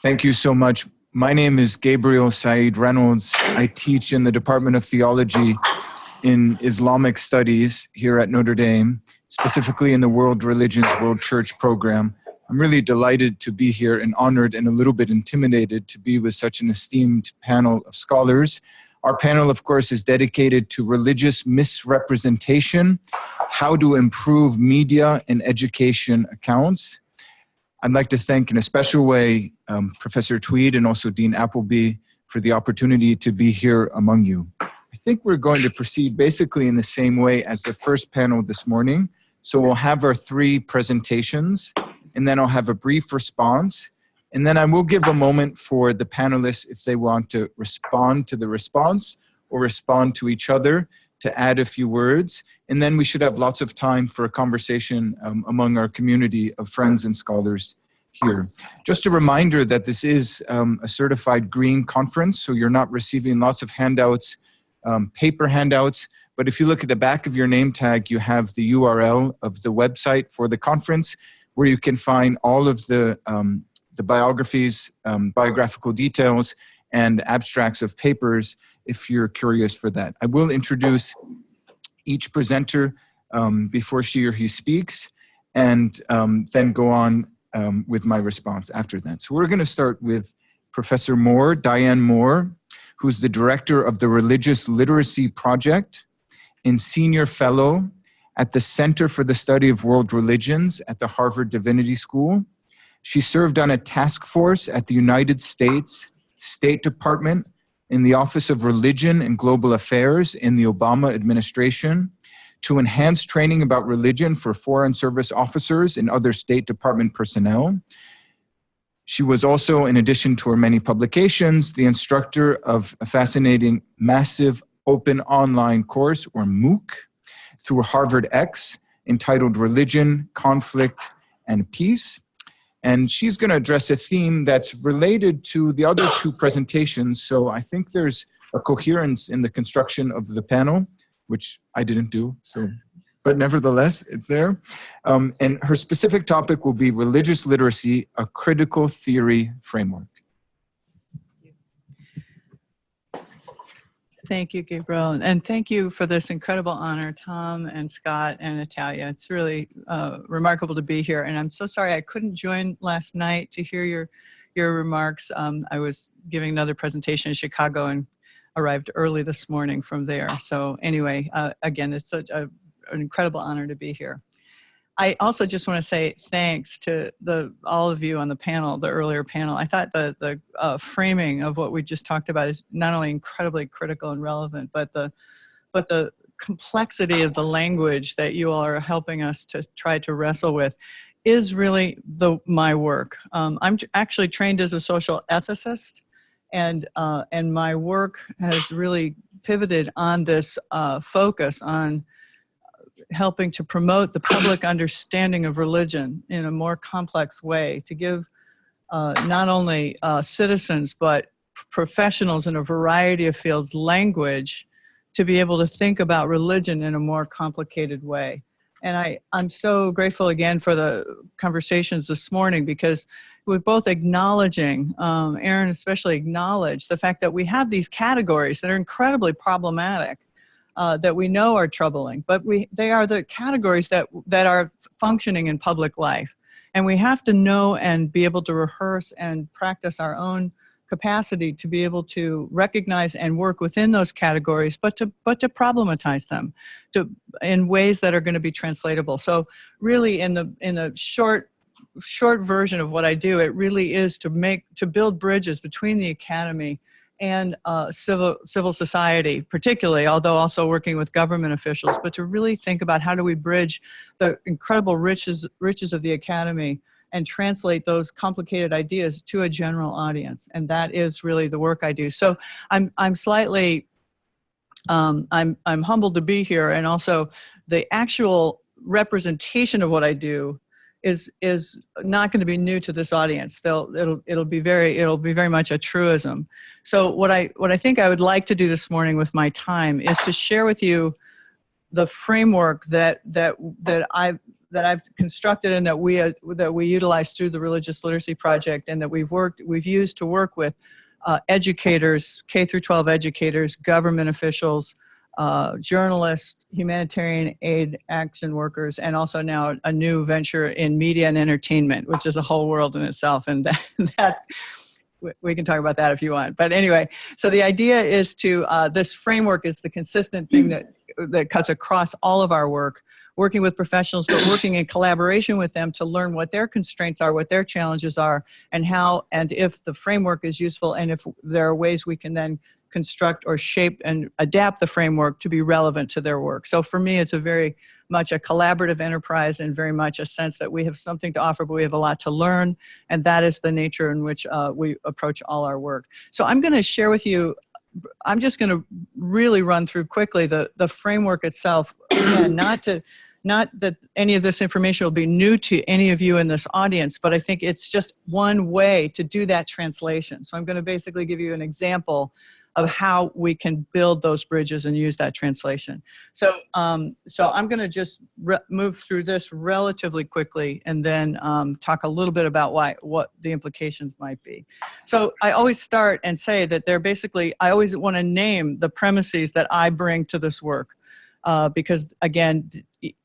Thank you so much. My name is Gabriel Said Reynolds. I teach in the Department of Theology in Islamic Studies here at Notre Dame, specifically in the World Religions, World Church program. I'm really delighted to be here and honored and a little bit intimidated to be with such an esteemed panel of scholars. Our panel, of course, is dedicated to religious misrepresentation, how to improve media and education accounts. I'd like to thank in a special way Professor Tweed and also Dean Appleby for the opportunity to be here among you. I think we're going to proceed basically in the same way as the first panel this morning. So we'll have our three presentations, and then I'll have a brief response. And then I will give a moment for the panelists if they want to respond to the response or respond to each other to add a few words. And then we should have lots of time for a conversation among our community of friends and scholars here. Just a reminder that this is a certified green conference, so you're not receiving lots of handouts, paper handouts. But if you look at the back of your name tag, you have the URL of the website for the conference, where you can find all of the biographies, biographical details, and abstracts of papers if you're curious for that. I will introduce each presenter before she or he speaks, and then go on with my response after that. So we're going to start with Professor Moore, Diane Moore, who's the director of the Religious Literacy Project and Senior Fellow at the Center for the Study of World Religions at the Harvard Divinity School. She served on a task force at the United States State Department in the Office of Religion and Global Affairs in the Obama administration to enhance training about religion for Foreign Service officers and other State Department personnel. She was also, in addition to her many publications, the instructor of a fascinating massive open online course, or MOOC, through Harvard X, entitled Religion, Conflict, and Peace. And she's going to address a theme that's related to the other two presentations. So I think there's a coherence in the construction of the panel, which I didn't do, but nevertheless, it's there. And her specific topic will be Religious Literacy, a Critical Theory Framework. Thank you, Gabriel, and thank you for this incredible honor, Tom and Scott and Natalia. It's really remarkable to be here, and I'm so sorry I couldn't join last night to hear your remarks. I was giving another presentation in Chicago and arrived early this morning from there. So anyway, again, it's such an incredible honor to be here. I also just want to say thanks to all of you on the panel, the earlier panel. I thought the framing of what we just talked about is not only incredibly critical and relevant, but the complexity of the language that you all are helping us to try to wrestle with is really my work. I'm actually trained as a social ethicist, and my work has really pivoted on this focus on helping to promote the public understanding of religion in a more complex way, to give not only citizens, but professionals in a variety of fields language to be able to think about religion in a more complicated way. And I'm so grateful again for the conversations this morning, because we're both acknowledging, Aaron especially acknowledged the fact that we have these categories that are incredibly problematic, that we know are troubling, but they are the categories that are functioning in public life. And we have to know and be able to rehearse and practice our own capacity to be able to recognize and work within those categories, but to problematize them in ways that are going to be translatable. So really in the short version of what I do, it really is to build bridges between the academy and civil society, particularly, although also working with government officials, but to really think about how do we bridge the incredible riches of the academy and translate those complicated ideas to a general audience. And that is really the work I do. So I'm slightly, I'm humbled to be here, and also the actual representation of what I do is not going to be new to this audience. It'll be very much a truism. So what I think I would like to do this morning with my time is to share with you the framework that that I've constructed and that we utilize through the Religious Literacy Project, and that we've used to work with educators, K through 12 educators, government officials, journalists, humanitarian aid action workers, and also now a new venture in media and entertainment, which is a whole world in itself. And that we can talk about that if you want. But anyway, so the idea is to, this framework is the consistent thing that cuts across all of our work, working with professionals, but working in collaboration with them to learn what their constraints are, what their challenges are, and how, and if the framework is useful, and if there are ways we can then construct or shape and adapt the framework to be relevant to their work. So for me, it's a very much a collaborative enterprise, and very much a sense that we have something to offer, but we have a lot to learn. And that is the nature in which we approach all our work. So I'm going to share with you, I'm just going to really run through quickly the framework itself. Again, not that any of this information will be new to any of you in this audience, but I think it's just one way to do that translation. So I'm going to basically give you an example of how we can build those bridges and use that translation. So, so I'm going to just move through this relatively quickly, and then talk a little bit about what the implications might be. So I always start and say that they're basically, I always want to name the premises that I bring to this work. Because again,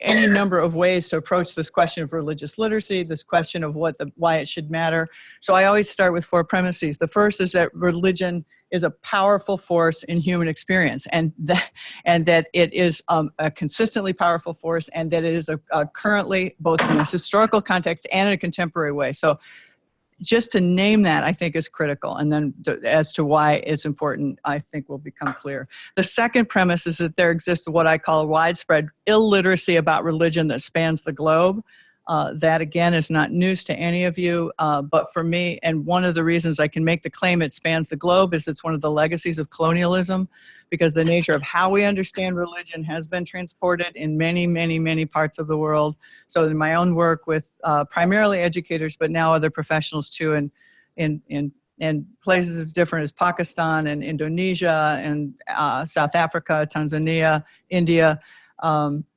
any number of ways to approach this question of religious literacy, this question of why it should matter. So I always start with 4 premises. The first is that religion is a powerful force in human experience, and that it is a consistently powerful force, and that it is currently, both in a historical context and in a contemporary way. So just to name that, I think, is critical. And then as to why it's important, I think will become clear. The second premise is that there exists what I call a widespread illiteracy about religion that spans the globe. That, again, is not news to any of you, but for me, and one of the reasons I can make the claim it spans the globe is it's one of the legacies of colonialism, because the nature of how we understand religion has been transported in many, many, many parts of the world. So in my own work with primarily educators, but now other professionals too, in places as different as Pakistan and Indonesia and South Africa, Tanzania, India,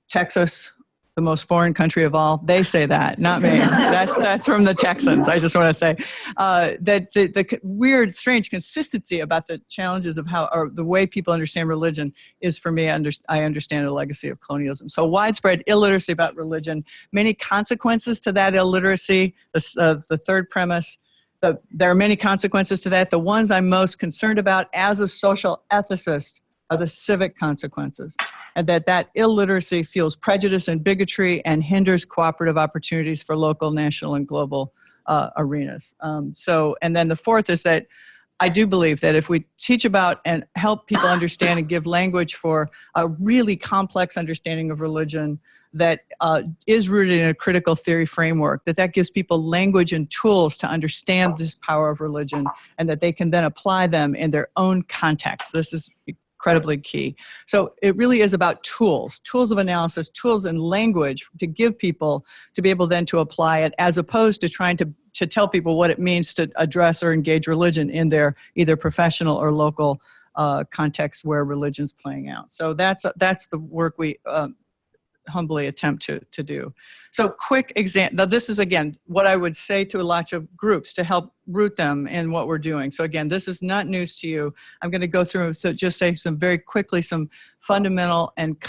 Texas, the most foreign country of all. They say that, not me. That's from the Texans. I just want to say that the weird, strange consistency about the challenges of how, or the way people understand religion is, for me, I understand a legacy of colonialism. So widespread illiteracy about religion, many consequences to that illiteracy. The third premise, there are many consequences to that. The ones I'm most concerned about as a social ethicist are the civic consequences, and that illiteracy fuels prejudice and bigotry and hinders cooperative opportunities for local, national, and global arenas. And then the fourth is that I do believe that if we teach about and help people understand and give language for a really complex understanding of religion that is rooted in a critical theory framework, that gives people language and tools to understand this power of religion, and that they can then apply them in their own context. This is incredibly key. So it really is about tools of analysis, tools and language to give people to be able then to apply it, as opposed to trying to tell people what it means to address or engage religion in their either professional or local context where religion's playing out. So that's the work we humbly attempt to do. So quick example. Now this is, again, what I would say to a lot of groups to help root them in what we're doing. So again, this is not news to you. I'm going to go through, so just say very quickly some fundamental and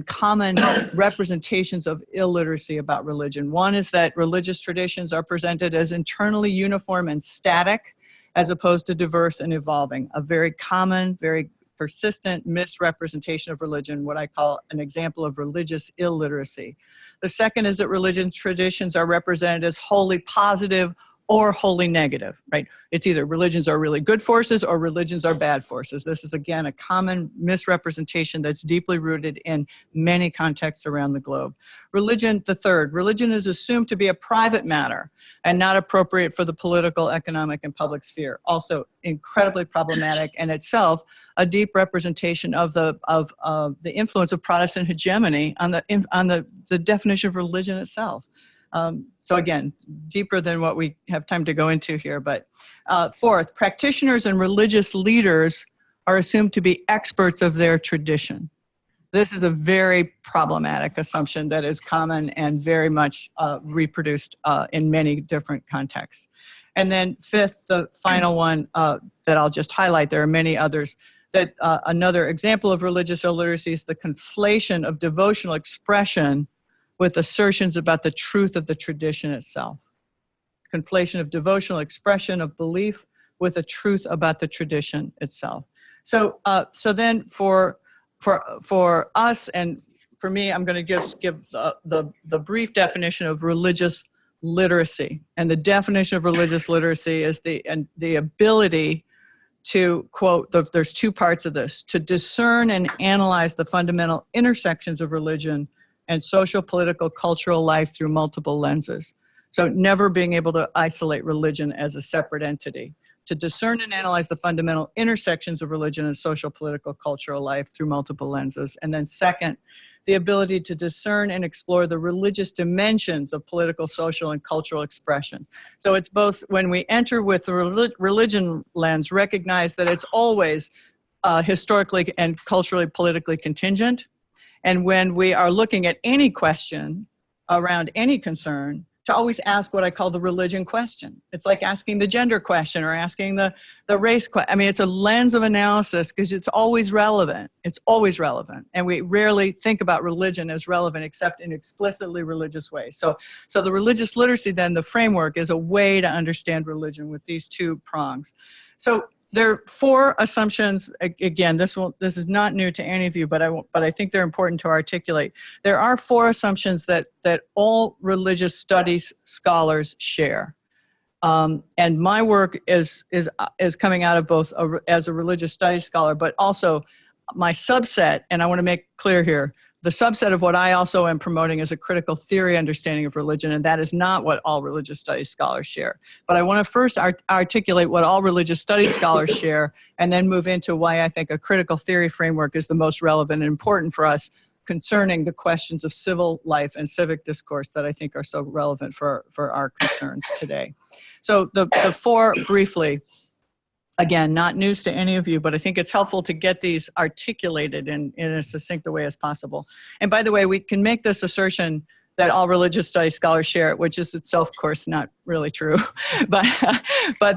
common representations of illiteracy about religion. One is that religious traditions are presented as internally uniform and static, as opposed to diverse and evolving. A very common, very persistent misrepresentation of religion, what I call an example of religious illiteracy. The second is that religion traditions are represented as wholly positive or wholly negative, right? It's either religions are really good forces or religions are bad forces. This is, again, a common misrepresentation that's deeply rooted in many contexts around the globe. Religion, the third, religion is assumed to be a private matter and not appropriate for the political, economic, and public sphere. Also incredibly problematic, and itself a deep representation of the influence of Protestant hegemony on the definition of religion itself. So again, deeper than what we have time to go into here. But fourth, practitioners and religious leaders are assumed to be experts of their tradition. This is a very problematic assumption that is common and very much reproduced in many different contexts. And then fifth, the final one that I'll just highlight, there are many others, that another example of religious illiteracy is the conflation of devotional expression with assertions about the truth of the tradition itself. Conflation of devotional expression of belief with a truth about the tradition itself. So, so then for us and for me, I'm going to give the brief definition of religious literacy. And the definition of religious literacy is the ability to, quote, there's two parts of this, to discern and analyze the fundamental intersections of religion and social, political, cultural life through multiple lenses. So never being able to isolate religion as a separate entity. To discern and analyze the fundamental intersections of religion and social, political, cultural life through multiple lenses. And then second, the ability to discern and explore the religious dimensions of political, social, and cultural expression. So it's both, when we enter with the religion lens, recognize that it's always historically and culturally, politically contingent. And when we are looking at any question around any concern, to always ask what I call the religion question. It's like asking the gender question or asking the race question. I mean, it's a lens of analysis because it's always relevant. It's always relevant. And we rarely think about religion as relevant except in explicitly religious ways. So the religious literacy, then, the framework, is a way to understand religion with these two prongs. So there are four assumptions. Again, this is not new to any of you, but I think they're important to articulate. There are four assumptions that all religious studies scholars share, and my work is coming out of both as a religious studies scholar, but also my subset. And I want to make clear here, the subset of what I also am promoting is a critical theory understanding of religion, and that is not what all religious studies scholars share. But I want to first articulate what all religious studies scholars share, and then move into why I think a critical theory framework is the most relevant and important for us concerning the questions of civil life and civic discourse that I think are so relevant for our concerns today. So the four, briefly, again, not news to any of you, but I think it's helpful to get these articulated in as succinct a way as possible. And by the way, we can make this assertion that all religious studies scholars share it, which is itself, of course, not really true. but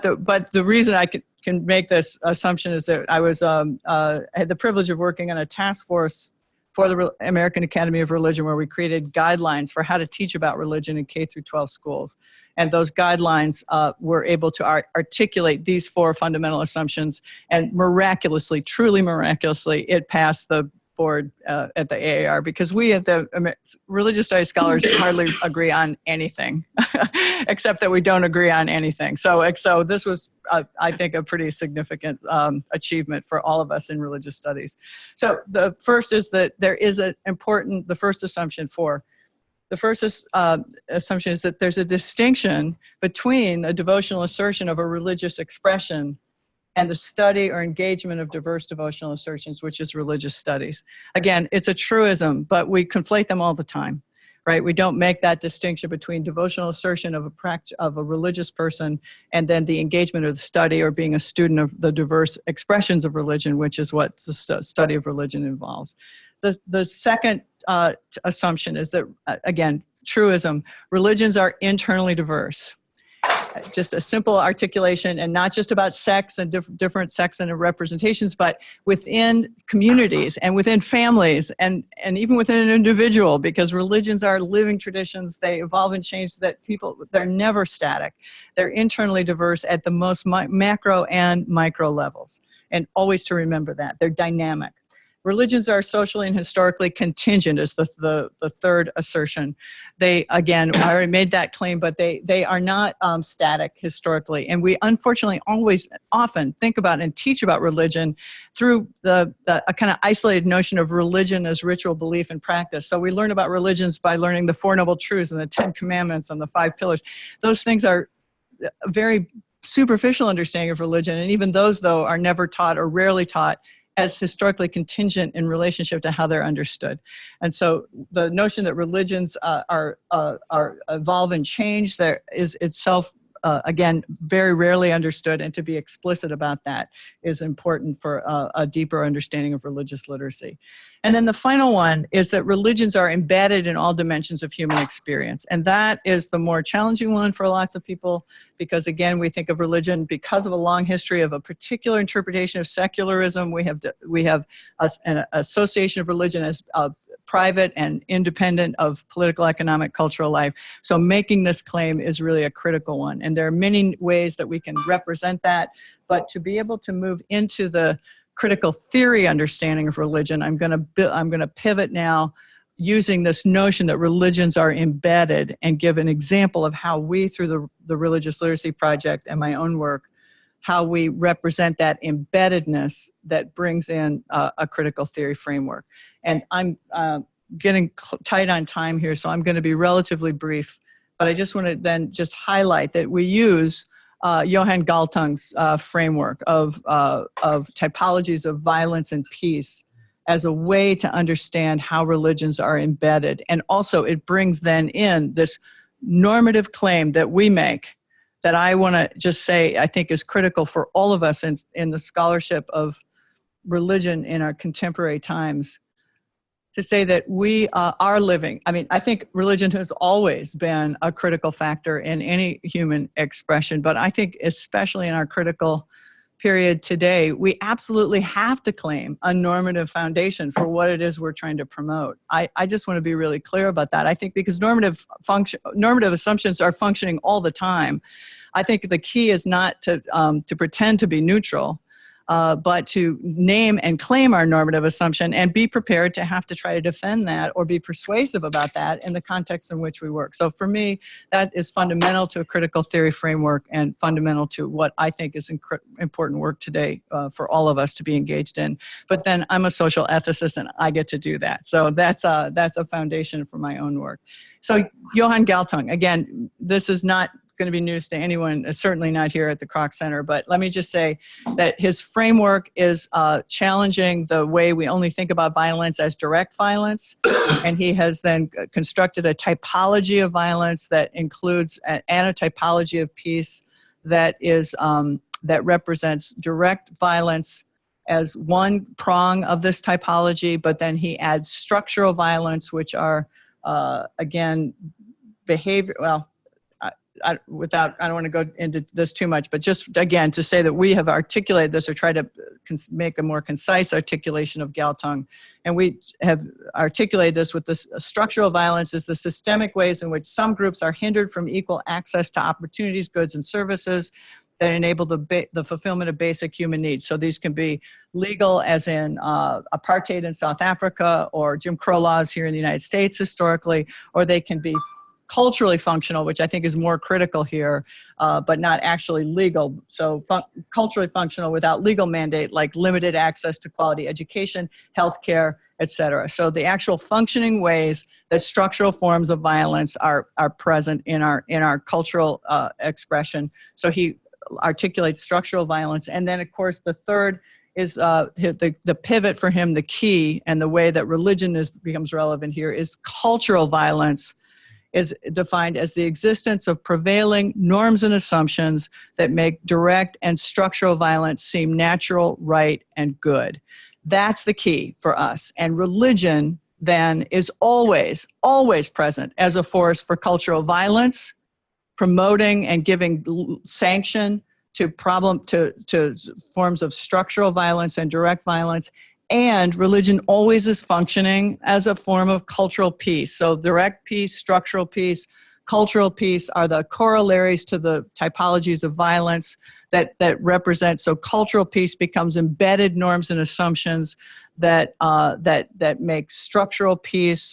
the reason I can make this assumption is that I had the privilege of working on a task force for the American Academy of Religion, where we created guidelines for how to teach about religion in K through 12 schools. And those guidelines were able to articulate these four fundamental assumptions, and miraculously, truly miraculously, it passed the board at the AAR, because we at the religious studies scholars hardly agree on anything, except that we don't agree on anything. So this was, I think, a pretty significant achievement for all of us in religious studies. So the first is that there is the first assumption is that there's a distinction between a devotional assertion of a religious expression and the study or engagement of diverse devotional assertions, which is religious studies. Again, it's a truism, but we conflate them all the time, right? We don't make that distinction between devotional assertion of a religious person and then the engagement of the study or being a student of the diverse expressions of religion, which is what the study of religion involves. The second assumption is that, again, truism, religions are internally diverse. Just a simple articulation, and not just about sex and different sex and representations, but within communities and within families and even within an individual, because religions are living traditions. They evolve and change, they're never static. They're internally diverse at the most macro and micro levels. And always to remember that. They're dynamic. Religions are socially and historically contingent is the third assertion. They, again, I already made that claim, but they are not static historically. And we unfortunately often think about and teach about religion through a kind of isolated notion of religion as ritual, belief, and practice. So we learn about religions by learning the Four Noble Truths and the 10 Commandments and the 5 Pillars. Those things are a very superficial understanding of religion. And even those, though, are never taught or rarely taught as historically contingent in relationship to how they're understood. And so the notion that religions are evolve and change there is itself again, very rarely understood, and to be explicit about that is important for a deeper understanding of religious literacy. And then the final one is that religions are embedded in all dimensions of human experience. And that is the more challenging one for lots of people, because again, we think of religion because of a long history of a particular interpretation of secularism. We have an association of religion as private and independent of political, economic, cultural life. So making this claim is really a critical one. And there are many ways that we can represent that, but to be able to move into the critical theory understanding of religion, I'm going to pivot now using this notion that religions are embedded and give an example of how we, through the Religious Literacy Project and my own work, how we represent that embeddedness that brings in a critical theory framework. And I'm getting tight on time here, so I'm going to be relatively brief, but I just want to then just highlight that we use Johan Galtung's framework of typologies of violence and peace as a way to understand how religions are embedded. And also it brings then in this normative claim that we make that I want to just say I think is critical for all of us in the scholarship of religion in our contemporary times, to say that we are living. I mean, I think religion has always been a critical factor in any human expression, but I think especially in our critical period today, we absolutely have to claim a normative foundation for what it is we're trying to promote. I just want to be really clear about that. I think because normative assumptions are functioning all the time, I think the key is not to pretend to be neutral, but to name and claim our normative assumption and be prepared to have to try to defend that or be persuasive about that in the context in which we work. So for me, that is fundamental to a critical theory framework and fundamental to what I think is important work today for all of us to be engaged in. But then I'm a social ethicist and I get to do that. So that's a foundation for my own work. So Johan Galtung, again, this is not going to be news to anyone, certainly not here at the Kroc Center, but let me just say that his framework is challenging the way we only think about violence as direct violence, and he has then constructed a typology of violence that includes an typology of peace that is that represents direct violence as one prong of this typology, but then he adds structural violence, which are again behavior. Well, I don't want to go into this too much, but just again to say that we have articulated this or tried to make a more concise articulation of Galtung. And we have articulated this with this structural violence is the systemic ways in which some groups are hindered from equal access to opportunities, goods, and services that enable the fulfillment of basic human needs. So these can be legal, as in apartheid in South Africa or Jim Crow laws here in the United States historically, or they can be culturally functional, which I think is more critical here, but not actually legal. So culturally functional without legal mandate, like limited access to quality education, healthcare, et cetera. So the actual functioning ways that structural forms of violence are present in our cultural expression. So he articulates structural violence. And then of course the third is the pivot for him, the key, and the way that religion becomes relevant here is cultural violence, is defined as the existence of prevailing norms and assumptions that make direct and structural violence seem natural, right, and good. That's the key for us. And religion then is always, always present as a force for cultural violence, promoting and giving sanction to forms of structural violence and direct violence. And religion always is functioning as a form of cultural peace. So direct peace, structural peace, cultural peace are the corollaries to the typologies of violence that represent. So cultural peace becomes embedded norms and assumptions that make structural peace,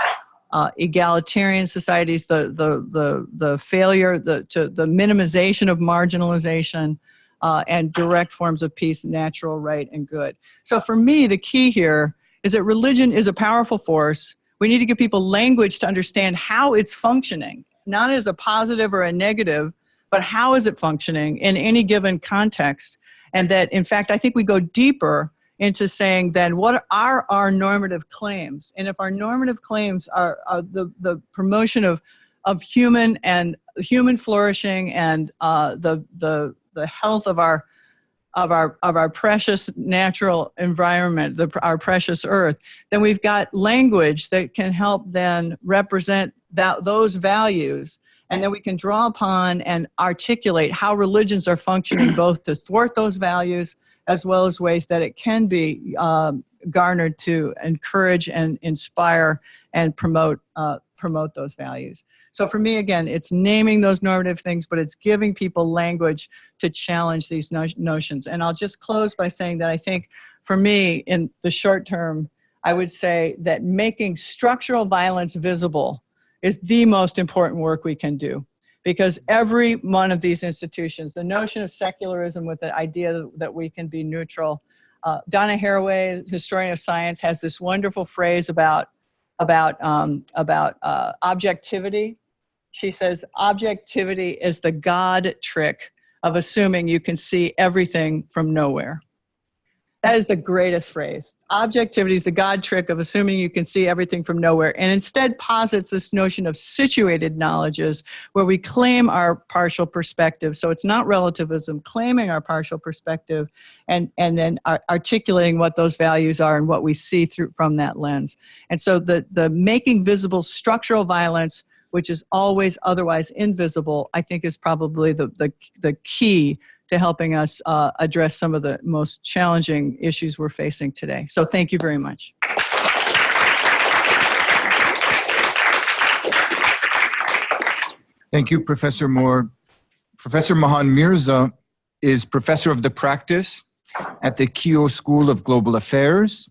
egalitarian societies, the failure, the minimization of marginalization, and direct forms of peace, natural, right, and good. So for me, the key here is that religion is a powerful force. We need to give people language to understand how it's functioning, not as a positive or a negative, but how is it functioning in any given context. And that, in fact, I think we go deeper into saying then what are our normative claims? And if our normative claims are the promotion of human and human flourishing and the health of our precious natural environment, our precious earth, then we've got language that can help then represent those values. And then we can draw upon and articulate how religions are functioning both to thwart those values as well as ways that it can be garnered to encourage and inspire and promote those values. So for me, again, it's naming those normative things, but it's giving people language to challenge these notions. And I'll just close by saying that I think for me, in the short term, I would say that making structural violence visible is the most important work we can do. Because every one of these institutions, the notion of secularism with the idea that we can be neutral. Donna Haraway, historian of science, has this wonderful phrase about objectivity. She says, objectivity is the God trick of assuming you can see everything from nowhere. That is the greatest phrase. Objectivity is the God trick of assuming you can see everything from nowhere, and instead posits this notion of situated knowledges where we claim our partial perspective. So it's not relativism, claiming our partial perspective and then articulating what those values are and what we see from that lens. And so the making visible structural violence, which is always otherwise invisible, I think is probably the key to helping us address some of the most challenging issues we're facing today. So thank you very much. Thank you, Professor Moore. Professor Mahan Mirza is professor of the practice at the Keough School of Global Affairs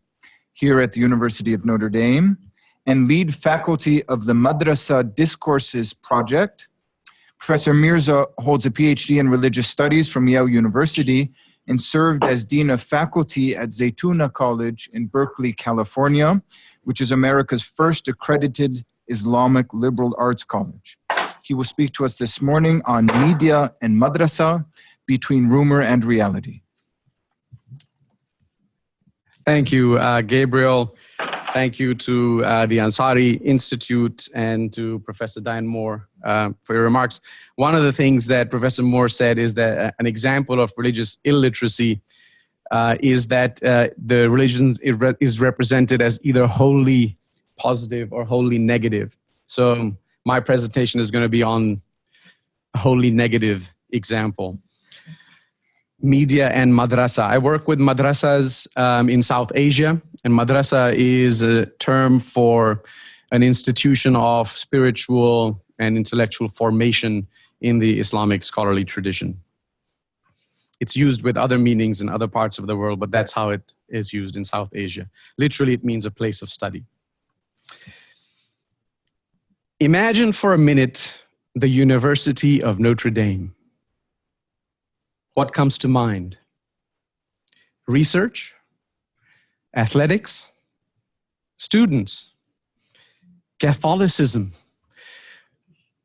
here at the University of Notre Dame and lead faculty of the Madrasa Discourses Project. Professor Mirza holds a PhD in religious studies from Yale University and served as Dean of Faculty at Zaytuna College in Berkeley, California, which is America's first accredited Islamic liberal arts college. He will speak to us this morning on media and madrasa, between rumor and reality. Thank you, Gabriel. Thank you to the Ansari Institute and to Professor Diane Moore for your remarks. One of the things that Professor Moore said is that an example of religious illiteracy is that the religion is represented as either wholly positive or wholly negative. So my presentation is going to be on a wholly negative example. Media and madrasa. I work with madrasas in South Asia, and madrasa is a term for an institution of spiritual and intellectual formation in the Islamic scholarly tradition. It's used with other meanings in other parts of the world, but that's how it is used in South Asia. Literally, it means a place of study. Imagine for a minute the University of Notre Dame. What comes to mind? Research, athletics, students, Catholicism,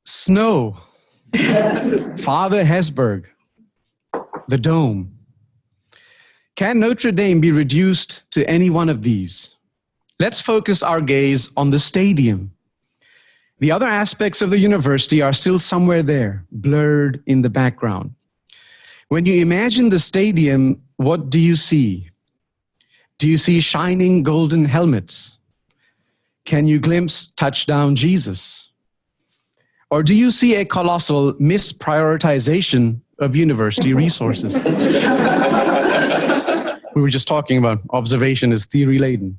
snow, Father Hesburgh, the dome. Can Notre Dame be reduced to any one of these? Let's focus our gaze on the stadium. The other aspects of the university are still somewhere there, blurred in the background. When you imagine the stadium, what do you see? Do you see shining golden helmets? Can you glimpse touchdown Jesus? Or do you see a colossal misprioritization of university resources? We were just talking about observation is theory-laden.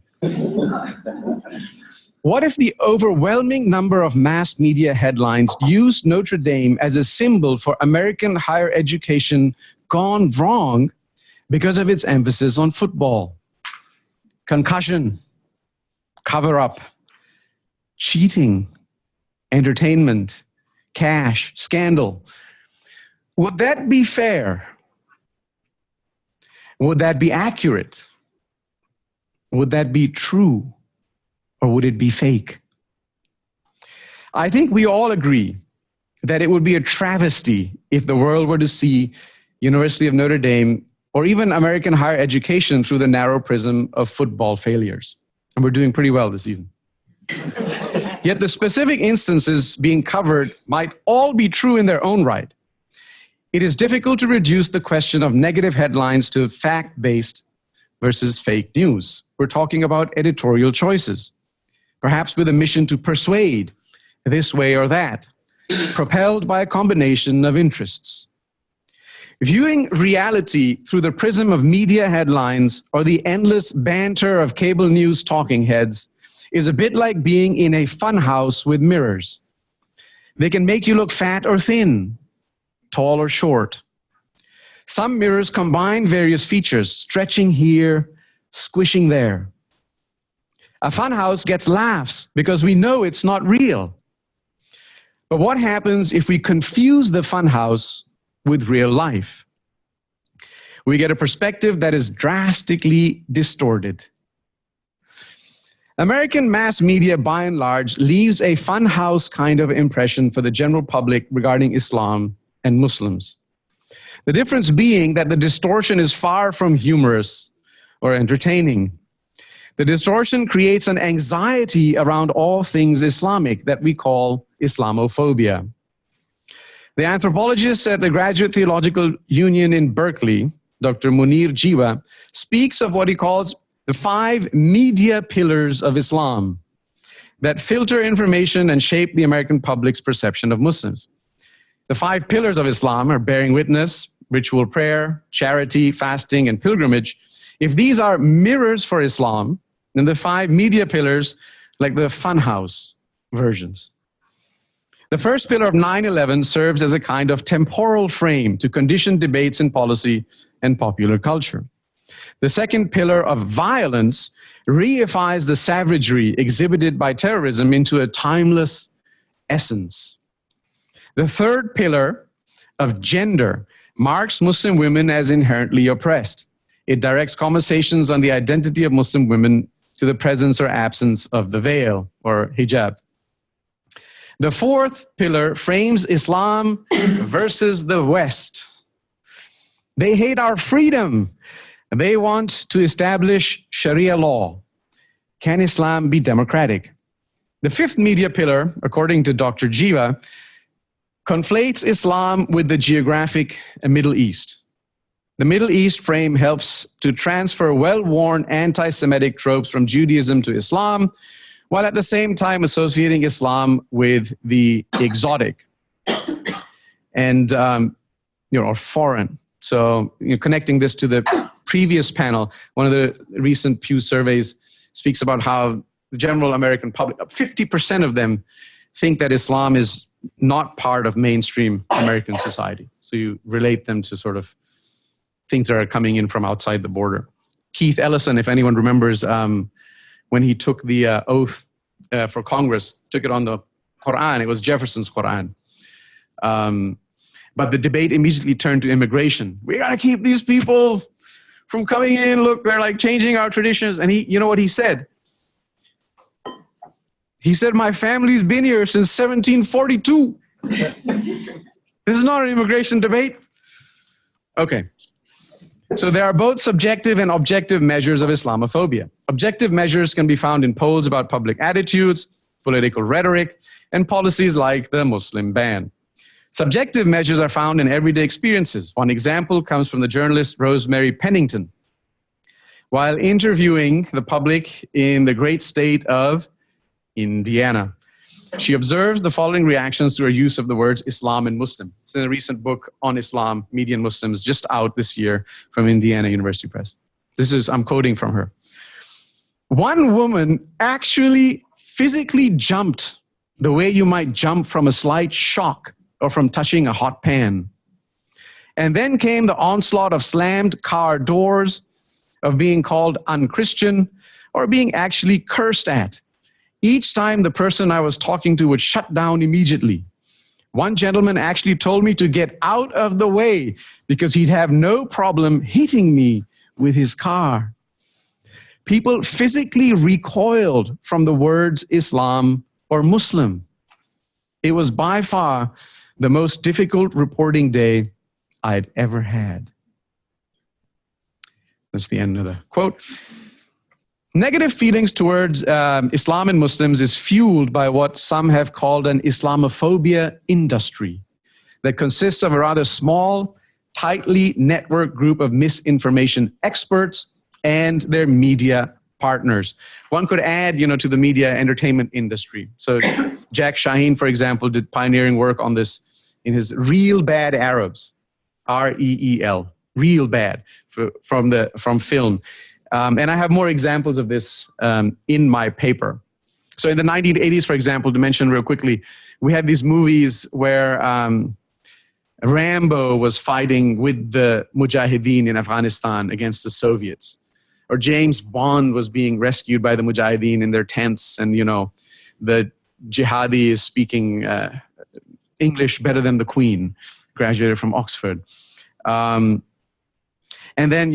What if the overwhelming number of mass media headlines used Notre Dame as a symbol for American higher education gone wrong because of its emphasis on football, concussion, cover-up, cheating, entertainment, cash, scandal? Would that be fair? Would that be accurate? Would that be true? Or would it be fake? I think we all agree that it would be a travesty if the world were to see University of Notre Dame or even American higher education through the narrow prism of football failures. And we're doing pretty well this season. Yet the specific instances being covered might all be true in their own right. It is difficult to reduce the question of negative headlines to fact-based versus fake news. We're talking about editorial choices, perhaps with a mission to persuade this way or that, propelled by a combination of interests. Viewing reality through the prism of media headlines or the endless banter of cable news talking heads is a bit like being in a funhouse with mirrors. They can make you look fat or thin, tall or short. Some mirrors combine various features, stretching here, squishing there. A funhouse gets laughs because we know it's not real. But what happens if we confuse the funhouse with real life? We get a perspective that is drastically distorted. American mass media, by and large, leaves a funhouse kind of impression for the general public regarding Islam and Muslims. The difference being that the distortion is far from humorous or entertaining. The distortion creates an anxiety around all things Islamic that we call Islamophobia. The anthropologist at the Graduate Theological Union in Berkeley, Dr. Munir Jiwa, speaks of what he calls the 5 media pillars of Islam that filter information and shape the American public's perception of Muslims. The 5 pillars of Islam are bearing witness, ritual prayer, charity, fasting, and pilgrimage. If these are mirrors for Islam, then the 5 media pillars, like the funhouse versions. The first pillar of 9/11 serves as a kind of temporal frame to condition debates in policy and popular culture. The second pillar of violence reifies the savagery exhibited by terrorism into a timeless essence. The third pillar of gender marks Muslim women as inherently oppressed. It directs conversations on the identity of Muslim women to the presence or absence of the veil or hijab. The fourth pillar frames Islam versus the West. They hate our freedom. They want to establish Sharia law. Can Islam be democratic? The fifth media pillar, according to Dr. Jiwa, conflates Islam with the geographic Middle East. The Middle East frame helps to transfer well-worn anti-Semitic tropes from Judaism to Islam, while at the same time associating Islam with the exotic and or foreign. So connecting this to the previous panel, one of the recent Pew surveys speaks about how the general American public, 50% of them think that Islam is not part of mainstream American society. So you relate them to sort of things that are coming in from outside the border. Keith Ellison, if anyone remembers, when he took the oath for Congress, took it on the Quran. It was Jefferson's Quran. But the debate immediately turned to immigration. We got to keep these people from coming in. Look, they're like changing our traditions. And you know what he said? He said, my family's been here since 1742. This is not an immigration debate. Okay. So there are both subjective and objective measures of Islamophobia. Objective measures can be found in polls about public attitudes, political rhetoric, and policies like the Muslim ban. Subjective measures are found in everyday experiences. One example comes from the journalist Rosemary Pennington. While interviewing the public in the great state of Indiana, she observes the following reactions to her use of the words Islam and Muslim. It's in a recent book on Islam, Media and Muslims, just out this year from Indiana University Press. I'm quoting from her. One woman actually physically jumped the way you might jump from a slight shock or from touching a hot pan. And then came the onslaught of slammed car doors, of being called unchristian, or being actually cursed at. Each time the person I was talking to would shut down immediately. One gentleman actually told me to get out of the way because he'd have no problem hitting me with his car. People physically recoiled from the words Islam or Muslim. It was by far the most difficult reporting day I'd ever had. That's the end of the quote. Negative feelings towards Islam and Muslims is fueled by what some have called an Islamophobia industry that consists of a rather small, tightly networked group of misinformation experts and their media partners. One could add, to the media entertainment industry. So Jack Shaheen, for example, did pioneering work on this in his Real Bad Arabs, R-E-E-L, Real Bad, from film. And I have more examples of this in my paper. So in the 1980s, for example, to mention real quickly, we had these movies where Rambo was fighting with the Mujahideen in Afghanistan against the Soviets. Or James Bond was being rescued by the Mujahideen in their tents, and the jihadi is speaking English better than the Queen, graduated from Oxford. And then,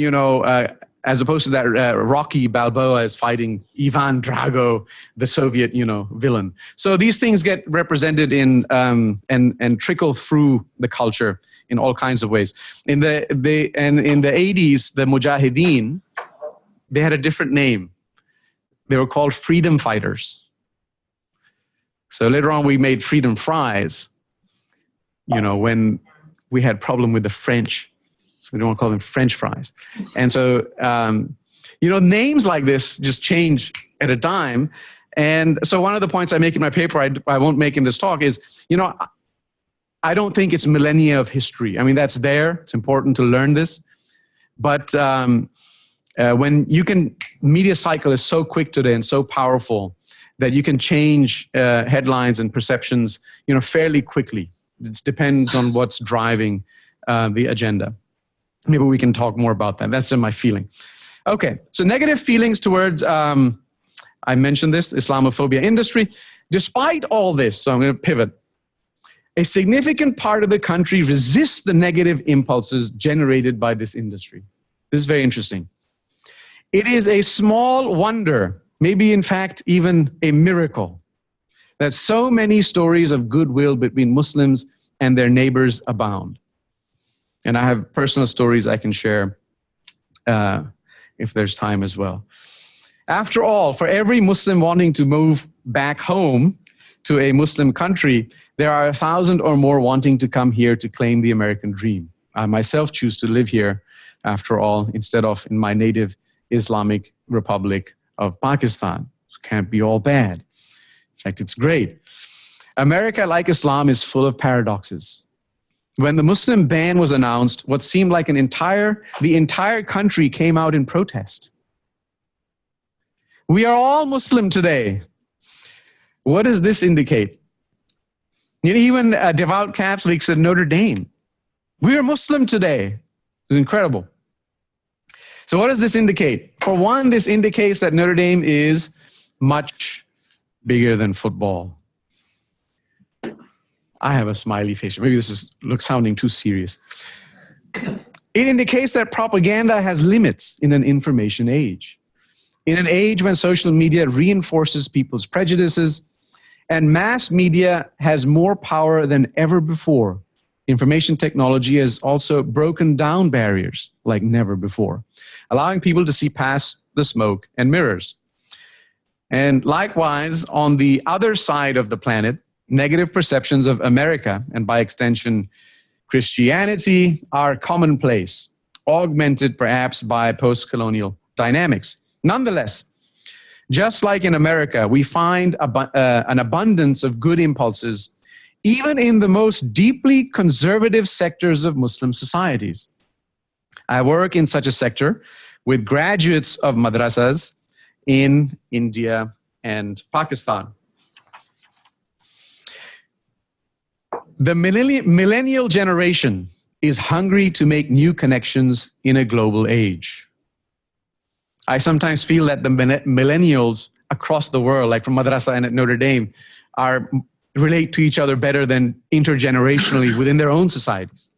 as opposed to that, Rocky Balboa is fighting Ivan Drago, the Soviet, villain. So these things get represented in and trickle through the culture in all kinds of ways. In the 80s, the Mujahideen, they had a different name. They were called freedom fighters. So later on, we made freedom fries, when we had problem with the French. So we don't want to call them French fries. And so, names like this just change at a dime. And so one of the points I make in my paper, I won't make in this talk, is, I don't think it's millennia of history. I mean, that's there. It's important to learn this. But media cycle is so quick today and so powerful that you can change headlines and perceptions, fairly quickly. It depends on what's driving the agenda. Maybe we can talk more about that. That's in my feeling. Okay, so negative feelings towards, I mentioned this, Islamophobia industry. Despite all this, so I'm going to pivot, a significant part of the country resists the negative impulses generated by this industry. This is very interesting. It is a small wonder, maybe in fact even a miracle, that so many stories of goodwill between Muslims and their neighbors abound. And I have personal stories I can share if there's time as well. After all, for every Muslim wanting to move back home to a Muslim country, there are 1,000 or more wanting to come here to claim the American dream. I myself choose to live here, after all, instead of in my native Islamic Republic of Pakistan. It can't be all bad. In fact, it's great. America, like Islam, is full of paradoxes. When the Muslim ban was announced, what seemed like the entire country came out in protest. We are all Muslim today. What does this indicate? Even devout Catholics at Notre Dame. We are Muslim today. It's incredible. So what does this indicate? For one, this indicates that Notre Dame is much bigger than football. I have a smiley face. Maybe this looks sounding too serious. It indicates that propaganda has limits in an information age. In an age when social media reinforces people's prejudices and mass media has more power than ever before, information technology has also broken down barriers like never before, allowing people to see past the smoke and mirrors. And likewise, on the other side of the planet, negative perceptions of America, and by extension, Christianity, are commonplace, augmented perhaps by post-colonial dynamics. Nonetheless, just like in America, we find an abundance of good impulses, even in the most deeply conservative sectors of Muslim societies. I work in such a sector with graduates of madrasas in India and Pakistan. The millennial generation is hungry to make new connections in a global age. I sometimes feel that the millennials across the world, like from madrasa and at Notre Dame, relate to each other better than intergenerationally within their own societies.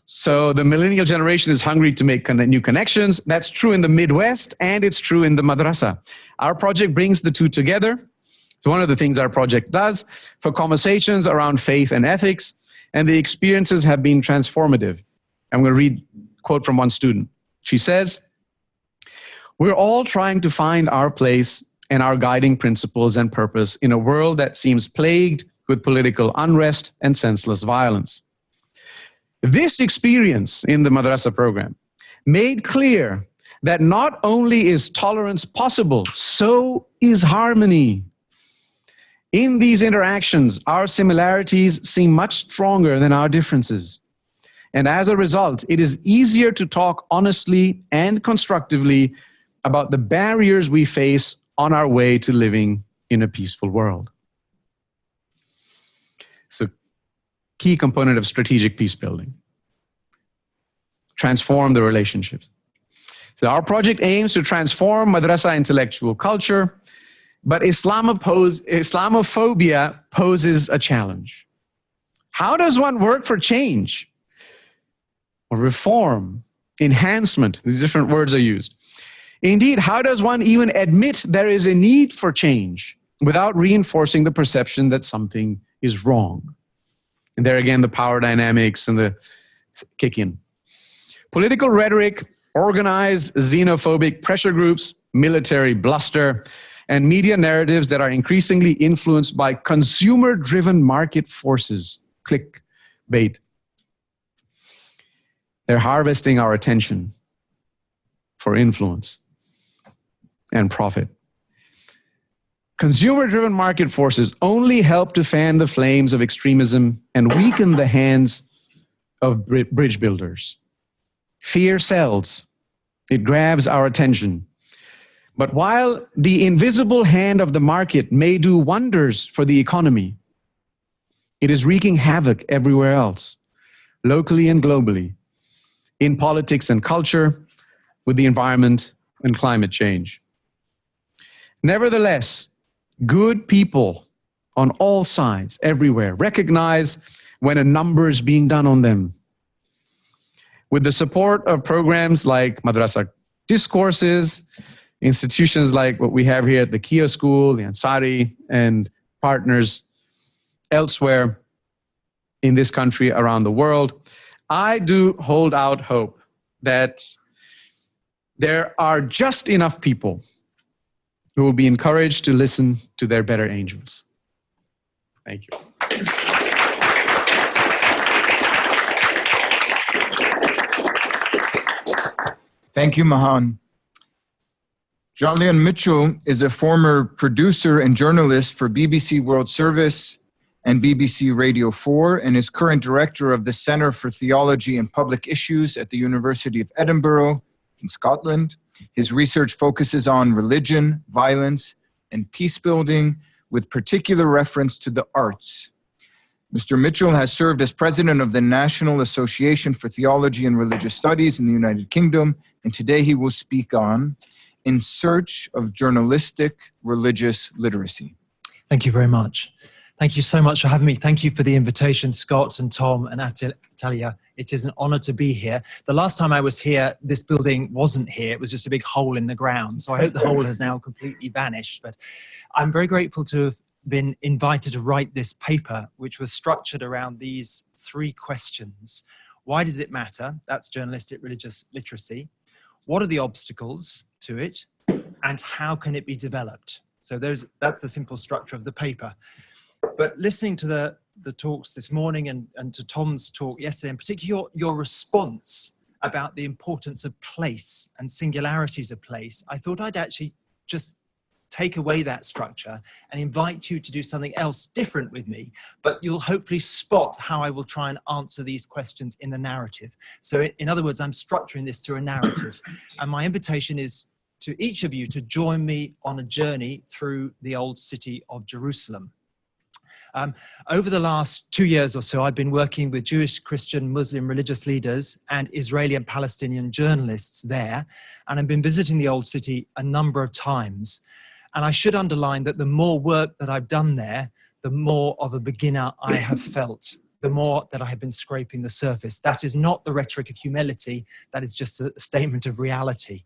So the millennial generation is hungry to make new connections. That's true in the Midwest, and it's true in the madrasa. Our project brings the two together. It's one of the things our project does for conversations around faith and ethics, and the experiences have been transformative. I'm going to read a quote from one student. She says, We're all trying to find our place and our guiding principles and purpose in a world that seems plagued with political unrest and senseless violence. This experience in the madrasa program made clear that not only is tolerance possible, so is harmony. In these interactions, our similarities seem much stronger than our differences. And as a result, it is easier to talk honestly and constructively about the barriers we face on our way to living in a peaceful world. So, key component of strategic peace building. Transform the relationships. So our project aims to transform madrasa intellectual culture, but Islamophobia poses a challenge. How does one work for change or reform, enhancement? These different words are used. Indeed, how does one even admit there is a need for change without reinforcing the perception that something is wrong? And there again, the power dynamics and the kick in. Political rhetoric, organized xenophobic pressure groups, military bluster, and media narratives that are increasingly influenced by consumer-driven market forces, clickbait. They're harvesting our attention for influence and profit. Consumer-driven market forces only help to fan the flames of extremism and weaken the hands of bridge builders. Fear sells. It grabs our attention. But while the invisible hand of the market may do wonders for the economy, it is wreaking havoc everywhere else, locally and globally, in politics and culture, with the environment and climate change. Nevertheless, good people on all sides, everywhere, recognize when a number is being done on them. With the support of programs like Madrasa Discourses, institutions like what we have here at the Kia School, the Ansari, and partners elsewhere in this country, around the world, I do hold out hope that there are just enough people who will be encouraged to listen to their better angels. Thank you. Thank you, Mahan. Jolyon Mitchell is a former producer and journalist for BBC World Service and BBC Radio 4 and is current director of the Centre for Theology and Public Issues at the University of Edinburgh in Scotland. His research focuses on religion, violence, and peace building with particular reference to the arts. Mr. Mitchell has served as president of the National Association for Theology and Religious Studies in the United Kingdom, and today he will speak on In Search of Journalistic Religious Literacy. Thank you very much. Thank you so much for having me. Thank you for the invitation, Scott and Tom and Atalia. It is an honor to be here. The last time I was here, this building wasn't here. It was just a big hole in the ground. So I hope the hole has now completely vanished. But I'm very grateful to have been invited to write this paper, which was structured around these three questions. Why does it matter? That's journalistic religious literacy. What are the obstacles to it? And how can it be developed? So that's the simple structure of the paper. But listening to the talks this morning and to Tom's talk yesterday, and particularly your response about the importance of place and singularities of place, I thought I'd actually just take away that structure and invite you to do something else different with me, but you'll hopefully spot how I will try and answer these questions in the narrative. So in other words, I'm structuring this through a narrative. And my invitation is to each of you to join me on a journey through the old city of Jerusalem. Over the last 2 years or so, I've been working with Jewish, Christian, Muslim religious leaders and Israeli and Palestinian journalists there. And I've been visiting the old city a number of times. And I should underline that the more work that I've done there, the more of a beginner I have felt, the more that I have been scraping the surface. That is not the rhetoric of humility. That is just a statement of reality.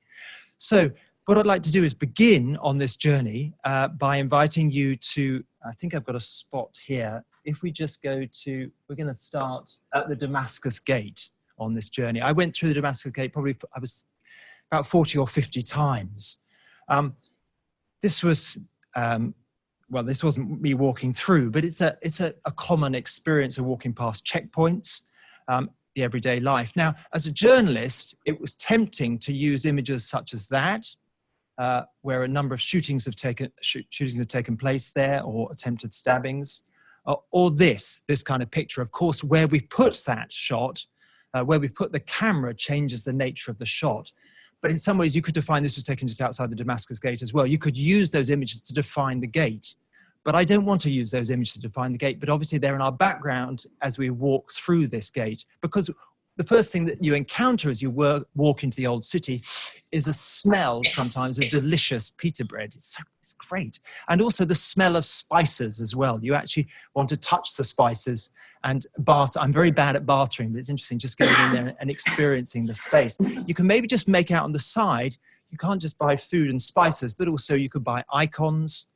So what I'd like to do is begin on this journey by inviting you to, I think I've got a spot here. If we just go to, we're going to start at the Damascus Gate on this journey. I went through the Damascus Gate, about 40 or 50 times. This was, well, this wasn't me walking through, but it's a common experience of walking past checkpoints, the everyday life. Now, as a journalist, it was tempting to use images such as that, where a number of shootings have taken place there, or attempted stabbings, or this kind of picture. Of course, where we put that shot, where we put the camera changes the nature of the shot. But in some ways, you could define this was taken just outside the Damascus Gate as well. You could use those images to define the gate. But I don't want to use those images to define the gate, but obviously they're in our background as we walk through this gate, because the first thing that you encounter as you walk into the old city is a smell sometimes of delicious pita bread. It's great. And also the smell of spices as well. You actually want to touch the spices and barter. I'm very bad at bartering, but it's interesting just going in there and experiencing the space. You can maybe just make out on the side, you can't just buy food and spices, but also you could buy icons,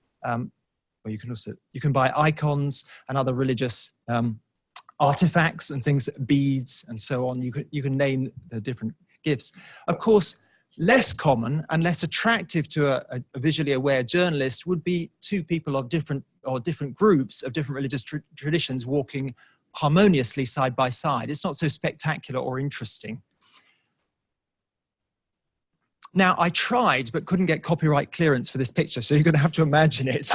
you can buy icons and other religious artifacts and things, beads and so on. You can name the different gifts. Of course, less common and less attractive to a visually aware journalist would be two people of different groups of different religious traditions walking harmoniously side by side. It's not so spectacular or interesting. Now, I tried, but couldn't get copyright clearance for this picture, so you're going to have to imagine it.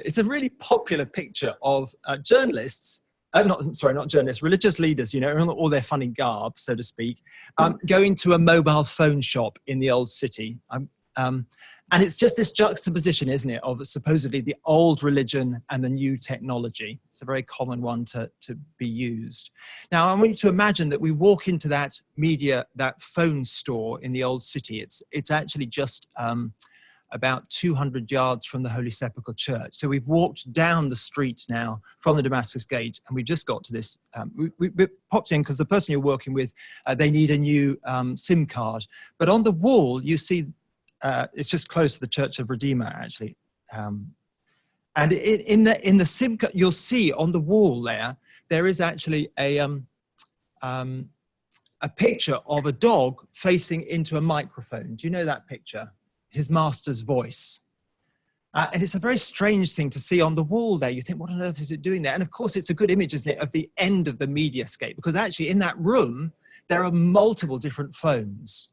It's a really popular picture of journalists, not journalists, religious leaders, you know, in all their funny garb, so to speak, going to a mobile phone shop in the old city. And it's just this juxtaposition, isn't it, of supposedly the old religion and the new technology. It's a very common one to be used. Now, I want you to imagine that we walk into that that phone store in the old city. It's actually just about 200 yards from the Holy Sepulchre Church. So we've walked down the street now from the Damascus Gate, and we've just got to this. We popped in because the person you're working with, they need a new SIM card. But on the wall, you see, it's just close to the Church of Redeemer, actually. And in the SIM card, you'll see on the wall there is actually a picture of a dog facing into a microphone. Do you know that picture? His master's voice. And it's a very strange thing to see on the wall there. You think, what on earth is it doing there? And of course, it's a good image, isn't it, of the end of the mediascape, because actually in that room, there are multiple different phones.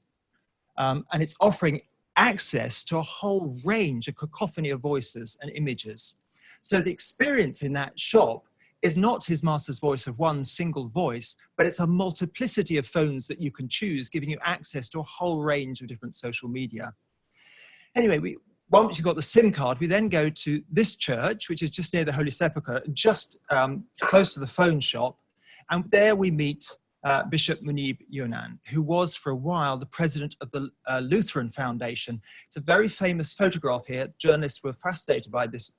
And it's offering access to a whole range, a cacophony of voices and images. So the experience in that shop is not his master's voice of one single voice, but it's a multiplicity of phones that you can choose, giving you access to a whole range of different social media. Anyway, once you've got the SIM card, we then go to this church, which is just near the Holy Sepulchre, just close to the phone shop. And there we meet Bishop Munib Yonan, who was for a while the president of the Lutheran Foundation. It's a very famous photograph here. Journalists were fascinated by this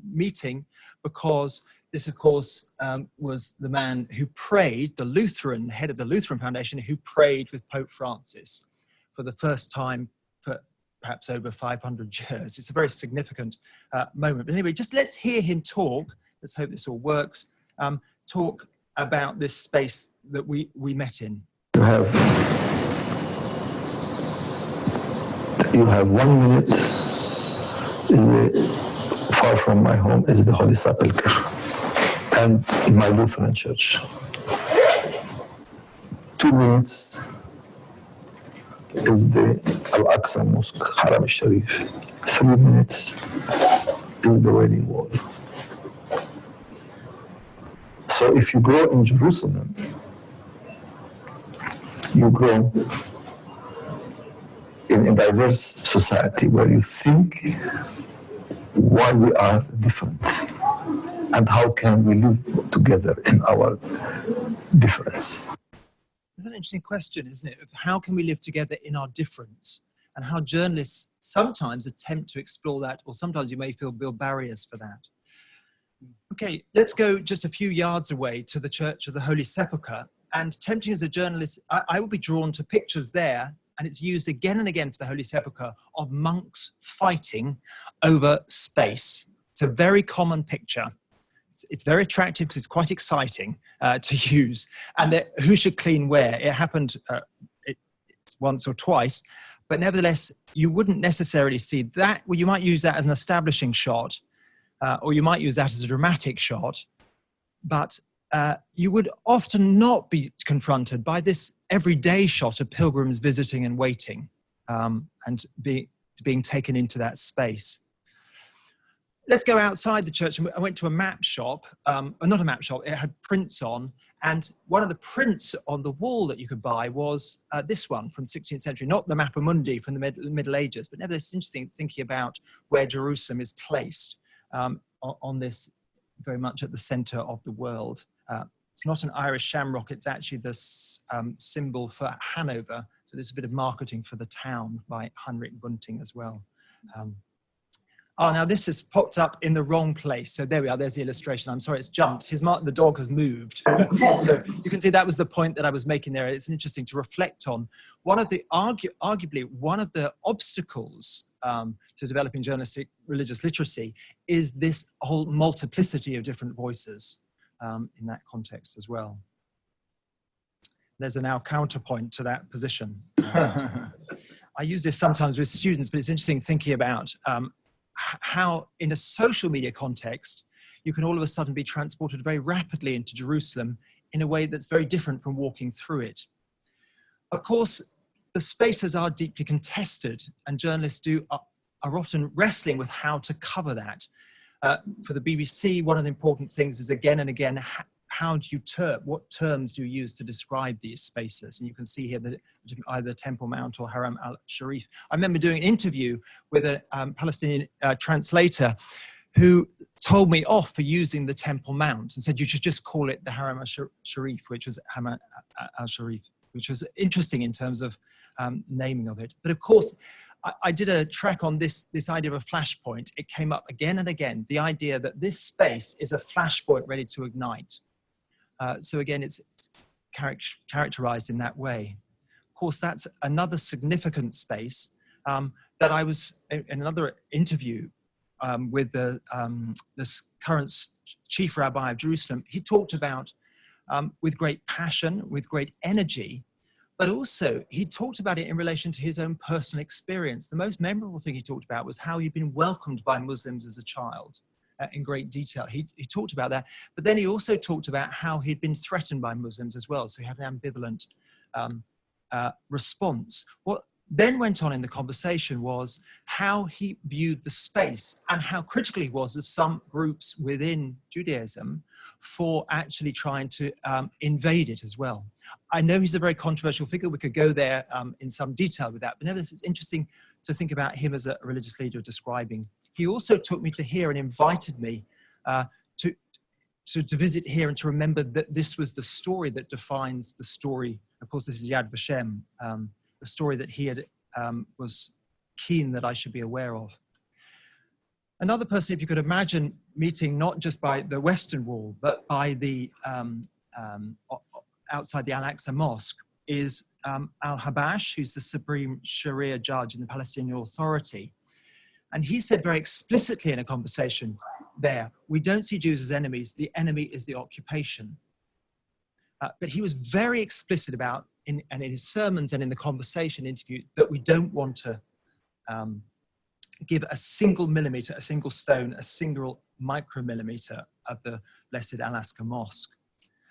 meeting because this, of course, was the man who prayed, the head of the Lutheran Foundation, who prayed with Pope Francis for the first time for perhaps over 500 years. It's a very significant moment. But anyway, just let's hear him talk. Let's hope this all works. Talk about this space that we met in. You have 1 minute. Far from my home is the Holy Sepulchre and my Lutheran church. 2 minutes is the Al-Aqsa Mosque, Haram al-Sharif. 3 minutes is the Wailing Wall. So if you grow in Jerusalem, you grow in a diverse society where you think why we are different and how can we live together in our difference. It's an interesting question, isn't it? Of how can we live together in our difference, and how journalists sometimes attempt to explore that, or sometimes you may build barriers for that. Okay, let's go just a few yards away to the Church of the Holy Sepulchre. And tempting as a journalist, I will be drawn to pictures there, and it's used again and again for the Holy Sepulchre, of monks fighting over space. It's a very common picture. It's very attractive because it's quite exciting to use. And who should clean where? It happened, once or twice, but nevertheless, you wouldn't necessarily see that. Well, you might use that as an establishing shot, or you might use that as a dramatic shot, but you would often not be confronted by this everyday shot of pilgrims visiting and waiting, and being taken into that space. Let's go outside the church. I went to a map shop, not a map shop, it had prints on, and one of the prints on the wall that you could buy was this one from the 16th century, not the Mappa Mundi from the Middle Ages, but nevertheless interesting thinking about where Jerusalem is placed on this, very much at the center of the world. It's not an Irish shamrock, it's actually the symbol for Hanover. So there's a bit of marketing for the town by Heinrich Bunting as well. Oh, now this has popped up in the wrong place. So there we are, there's the illustration. I'm sorry, it's jumped. The dog has moved. So you can see that was the point that I was making there. It's interesting to reflect on. One of the, arguably, one of the obstacles to developing journalistic religious literacy is this whole multiplicity of different voices in that context as well. There's a now counterpoint to that position. I use this sometimes with students, but it's interesting thinking about how in a social media context, you can all of a sudden be transported very rapidly into Jerusalem in a way that's very different from walking through it. Of course, the spaces are deeply contested, and journalists are often wrestling with how to cover that. For the BBC, one of the important things is again and again, what terms do you use to describe these spaces? And you can see here that either Temple Mount or Haram al-Sharif. I remember doing an interview with a Palestinian translator who told me off for using the Temple Mount and said you should just call it the Haram al-Sharif, which was Haram al-Sharif, which was interesting in terms of naming of it. But of course, I did a track on this idea of a flashpoint. It came up again and again, the idea that this space is a flashpoint ready to ignite. So again, it's characterized in that way. Of course, that's another significant space that I was in another interview with the current chief rabbi of Jerusalem. He talked about with great passion, with great energy, but also he talked about it in relation to his own personal experience. The most memorable thing he talked about was how he'd been welcomed by Muslims as a child. In great detail. He talked about that, but then he also talked about how he'd been threatened by Muslims as well, so he had an ambivalent response. What then went on in the conversation was how he viewed the space and how critical he was of some groups within Judaism for actually trying to invade it as well. I know he's a very controversial figure. We could go there in some detail with that, but nevertheless, it's interesting to think about him as a religious leader describing. He also took me to here and invited me to visit here and to remember that this was the story that defines the story. Of course, this is Yad Vashem, the story that he had was keen that I should be aware of. Another person, if you could imagine meeting not just by the Western Wall, but by the outside the Al-Aqsa Mosque, is Al-Habash, who's the Supreme Sharia judge in the Palestinian Authority. And he said very explicitly in a conversation there, we don't see Jews as enemies, the enemy is the occupation. But he was very explicit about, in his sermons and in the conversation interview, that we don't want to give a single millimeter, a single stone, a single micromillimeter of the blessed Al-Aqsa Mosque.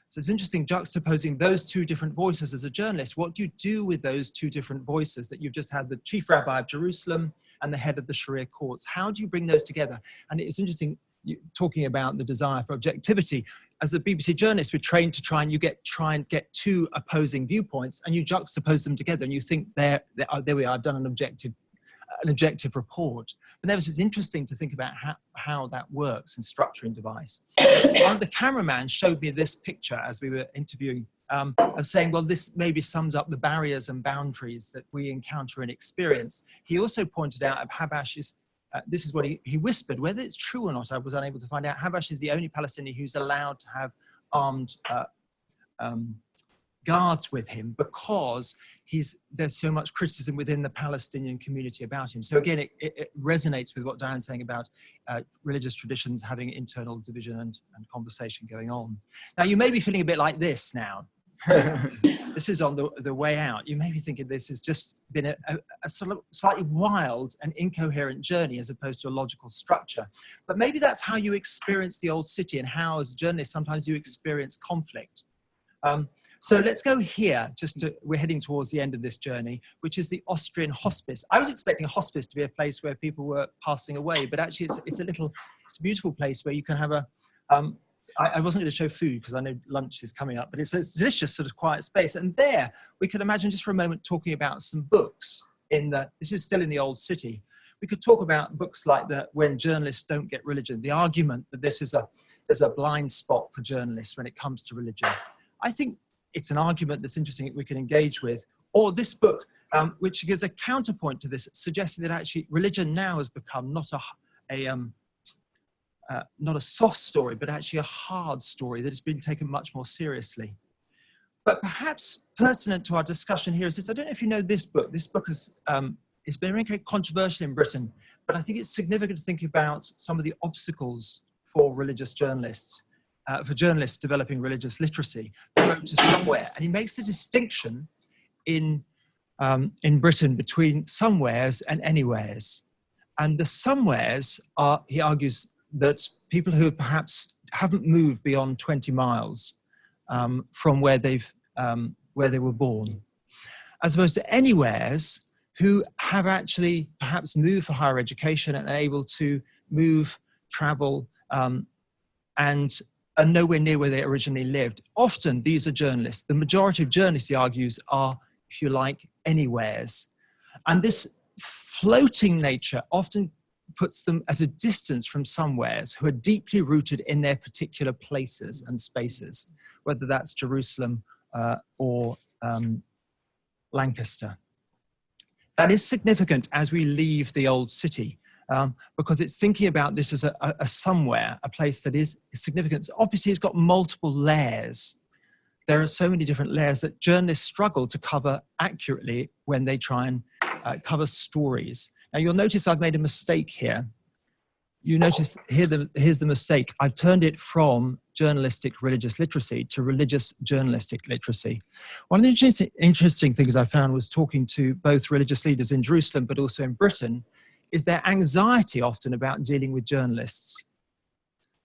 So it's interesting juxtaposing those two different voices as a journalist. What do you do with those two different voices that you've just had, the chief rabbi of Jerusalem and the head of the Sharia courts? How do you bring those together? And it's interesting talking about the desire for objectivity. As a BBC journalist, we're trained to try and get two opposing viewpoints, and you juxtapose them together, and you think there we are, I've done an objective report. But nevertheless, it's interesting to think about how that works in structuring device. One of the cameraman showed me this picture as we were interviewing, of saying, well, this maybe sums up the barriers and boundaries that we encounter and experience. He also pointed out Habash is, this is what he whispered, whether it's true or not, I was unable to find out. Habash is the only Palestinian who's allowed to have armed guards with him because there's so much criticism within the Palestinian community about him. So again, it resonates with what Diane's saying about religious traditions having internal division and conversation going on. Now, you may be feeling a bit like this now. This is on the way out. You may be thinking this has just been a sort of slightly wild and incoherent journey as opposed to a logical structure. But maybe that's how you experience the old city and how, as a journalist, sometimes you experience conflict. So let's go here, we're heading towards the end of this journey, which is the Austrian hospice. I was expecting a hospice to be a place where people were passing away, but actually it's a beautiful place where you can have I wasn't going to show food because I know lunch is coming up, but it's a delicious sort of quiet space. And there we could imagine just for a moment talking about some books this is still in the old city. We could talk about books like When Journalists Don't Get Religion, the argument that there's a blind spot for journalists when it comes to religion. I think it's an argument that's interesting that we can engage with. Or this book, which gives a counterpoint to this, suggesting that actually religion now has become not a soft story, but actually a hard story that has been taken much more seriously. But perhaps pertinent to our discussion here is this. I don't know if you know this book. This book has it's been very controversial in Britain, but I think it's significant to think about some of the obstacles for religious journalists, for journalists developing religious literacy. The Road to Somewhere, and he makes the distinction in Britain between somewheres and anywheres. And the somewheres are, he argues, that people who perhaps haven't moved beyond 20 miles from where they were born, as opposed to anywheres who have actually perhaps moved for higher education and are able to move, travel, and are nowhere near where they originally lived. Often these are journalists. The majority of journalists, he argues, are, if you like, anywheres. And this floating nature often puts them at a distance from somewheres who are deeply rooted in their particular places and spaces, whether that's Jerusalem or Lancaster. That is significant as we leave the old city, because it's thinking about this as a somewhere, a place that is significant. Obviously, it's got multiple layers. There are so many different layers that journalists struggle to cover accurately when they try and cover stories. Now, you'll notice I've made a mistake here. You notice here's the mistake. I've turned it from journalistic religious literacy to religious journalistic literacy. One of the interesting things I found was talking to both religious leaders in Jerusalem, but also in Britain, is their anxiety often about dealing with journalists.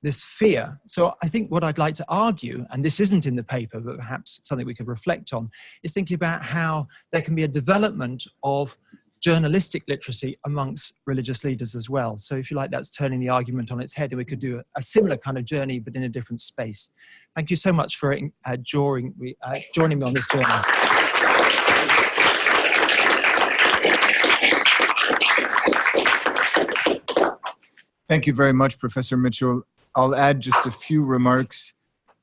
This fear. So I think what I'd like to argue, and this isn't in the paper, but perhaps something we could reflect on, is thinking about how there can be a development of journalistic literacy amongst religious leaders as well. So if you like, that's turning the argument on its head, and we could do a similar kind of journey, but in a different space. Thank you so much for joining me on this journey. Thank you very much, Professor Mitchell. I'll add just a few remarks.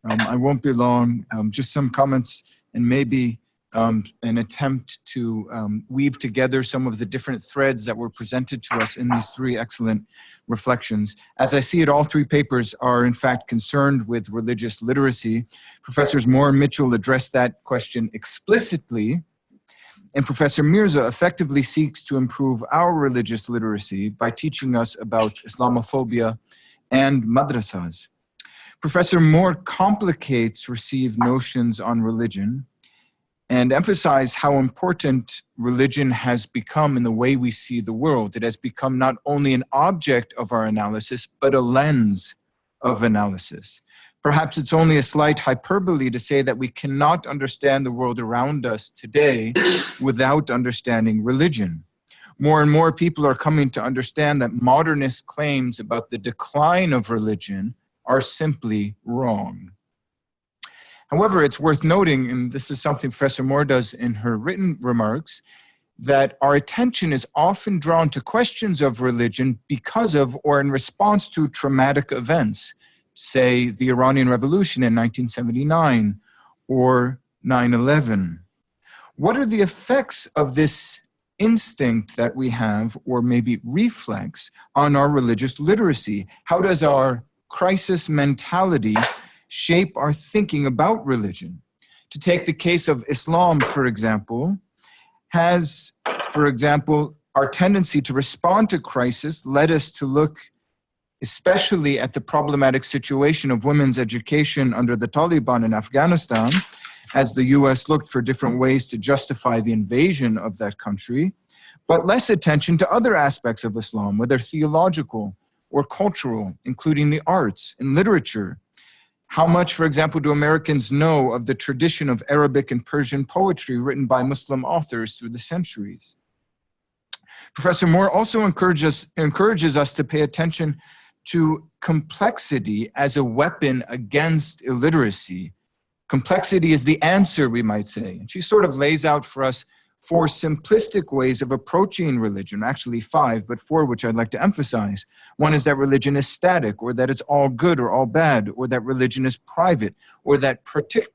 I won't be long, just some comments and maybe an attempt to weave together some of the different threads that were presented to us in these three excellent reflections. As I see it, all three papers are in fact concerned with religious literacy. Professors Moore and Mitchell addressed that question explicitly, and Professor Mirza effectively seeks to improve our religious literacy by teaching us about Islamophobia and madrasas. Professor Moore complicates received notions on religion and emphasize how important religion has become in the way we see the world. It has become not only an object of our analysis, but a lens of analysis. Perhaps it's only a slight hyperbole to say that we cannot understand the world around us today without understanding religion. More and more people are coming to understand that modernist claims about the decline of religion are simply wrong. However, it's worth noting, and this is something Professor Moore does in her written remarks, that our attention is often drawn to questions of religion because of or in response to traumatic events, say the Iranian Revolution in 1979 or 9/11. What are the effects of this instinct that we have, or maybe reflex, on our religious literacy? How does our crisis mentality shape our thinking about religion? To take the case of Islam, for example, has, for example, our tendency to respond to crisis led us to look especially at the problematic situation of women's education under the Taliban in Afghanistan, as the US looked for different ways to justify the invasion of that country, but less attention to other aspects of Islam, whether theological or cultural, including the arts and literature. How much, for example, do Americans know of the tradition of Arabic and Persian poetry written by Muslim authors through the centuries? Professor Moore also encourages us to pay attention to complexity as a weapon against illiteracy. Complexity is the answer, we might say. And she sort of lays out for us 4 simplistic ways of approaching religion, actually 5, but 4 which I'd like to emphasize. One is that religion is static, or that it's all good or all bad, or that religion is private, or that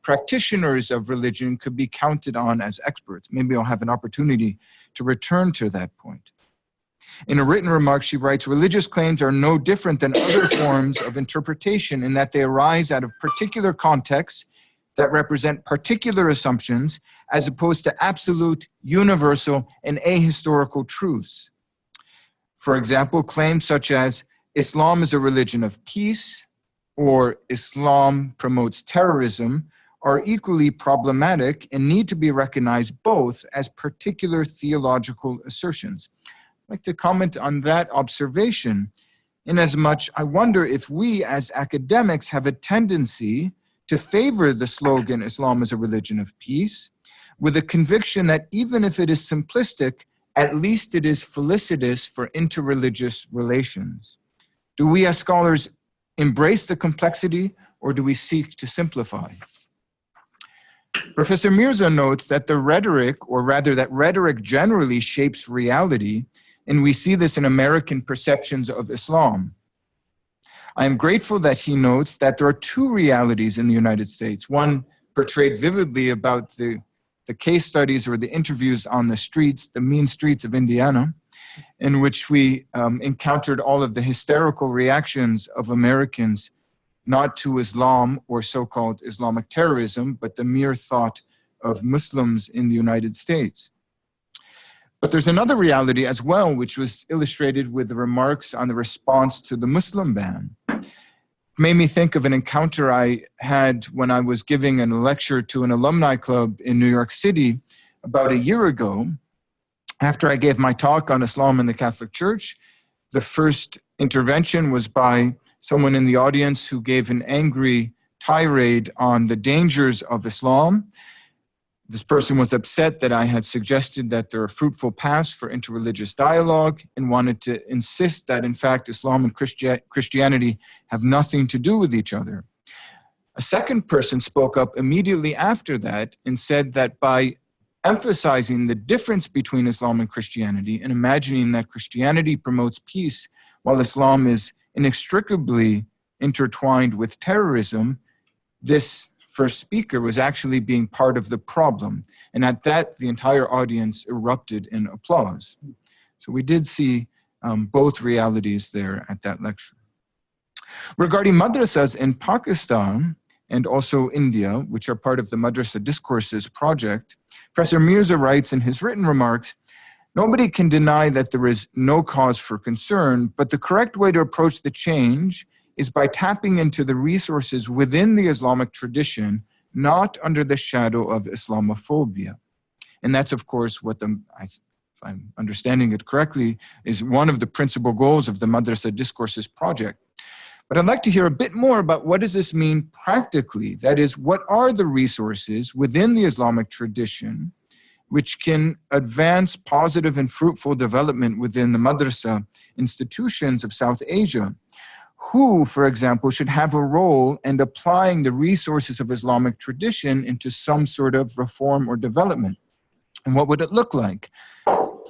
practitioners of religion could be counted on as experts. Maybe I'll have an opportunity to return to that point. In a written remark, she writes, religious claims are no different than other forms of interpretation in that they arise out of particular contexts that represent particular assumptions as opposed to absolute, universal, and ahistorical truths. For example, claims such as Islam is a religion of peace or Islam promotes terrorism are equally problematic and need to be recognized both as particular theological assertions. I'd like to comment on that observation inasmuch I wonder if we as academics have a tendency to favor the slogan, Islam is a religion of peace, with a conviction that even if it is simplistic, at least it is felicitous for interreligious relations. Do we as scholars embrace the complexity, or do we seek to simplify? Professor Mirza notes that the rhetoric, or rather that rhetoric generally shapes reality, and we see this in American perceptions of Islam. I am grateful that he notes that there are 2 realities in the United States, one portrayed vividly about the case studies or the interviews on the streets, the mean streets of Indiana, in which we encountered all of the hysterical reactions of Americans, not to Islam or so-called Islamic terrorism, but the mere thought of Muslims in the United States. But there's another reality as well, which was illustrated with the remarks on the response to the Muslim ban. It made me think of an encounter I had when I was giving a lecture to an alumni club in New York City about a year ago. After I gave my talk on Islam and the Catholic Church, the first intervention was by someone in the audience who gave an angry tirade on the dangers of Islam. This person was upset that I had suggested that there are fruitful paths for interreligious dialogue and wanted to insist that, in fact, Islam and Christianity have nothing to do with each other. A second person spoke up immediately after that and said that by emphasizing the difference between Islam and Christianity and imagining that Christianity promotes peace while Islam is inextricably intertwined with terrorism, this first speaker was actually being part of the problem. And at that, the entire audience erupted in applause. So we did see both realities there at that lecture. Regarding madrasas in Pakistan and also India, which are part of the Madrasa Discourses project, Professor Mirza writes in his written remarks, nobody can deny that there is no cause for concern, but the correct way to approach the change is by tapping into the resources within the Islamic tradition, not under the shadow of Islamophobia. And that's, of course, what if I'm understanding it correctly, is one of the principal goals of the Madrasa Discourses project. But I'd like to hear a bit more about what does this mean practically? That is, what are the resources within the Islamic tradition which can advance positive and fruitful development within the madrasa institutions of South Asia? Who, for example, should have a role in applying the resources of Islamic tradition into some sort of reform or development? And what would it look like?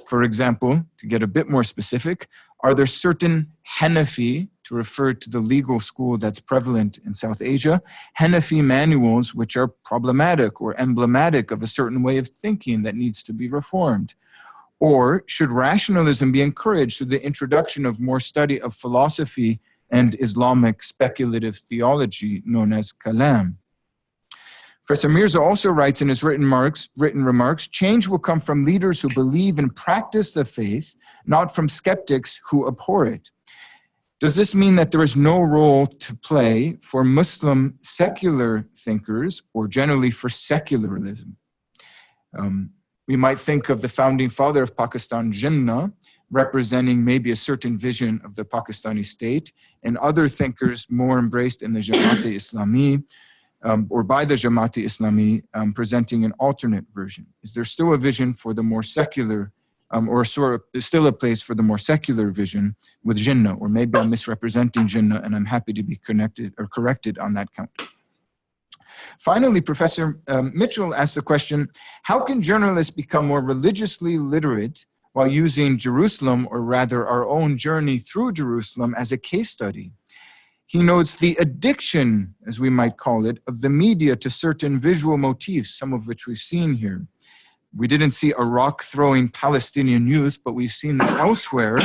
For example, to get a bit more specific, are there certain Hanafi, to refer to the legal school that's prevalent in South Asia, Hanafi manuals which are problematic or emblematic of a certain way of thinking that needs to be reformed? Or should rationalism be encouraged through the introduction of more study of philosophy and Islamic speculative theology known as Kalam? Professor Mirza also writes in his written remarks, change will come from leaders who believe and practice the faith, not from skeptics who abhor it. Does this mean that there is no role to play for Muslim secular thinkers, or generally for secularism? We might think of the founding father of Pakistan, Jinnah, representing maybe a certain vision of the Pakistani state, and other thinkers more embraced in the Jamaat-e-Islami, or by the Jamaat-e-Islami, presenting an alternate version. Is there still a vision for the more secular, or sort of still a place for the more secular vision with Jinnah? Or maybe I'm misrepresenting Jinnah, and I'm happy to be connected or corrected on that count. Finally, Professor Mitchell asked the question, how can journalists become more religiously literate while using Jerusalem, or rather our own journey through Jerusalem, as a case study? He notes the addiction, as we might call it, of the media to certain visual motifs, some of which we've seen here. We didn't see a rock-throwing Palestinian youth, but we've seen that elsewhere.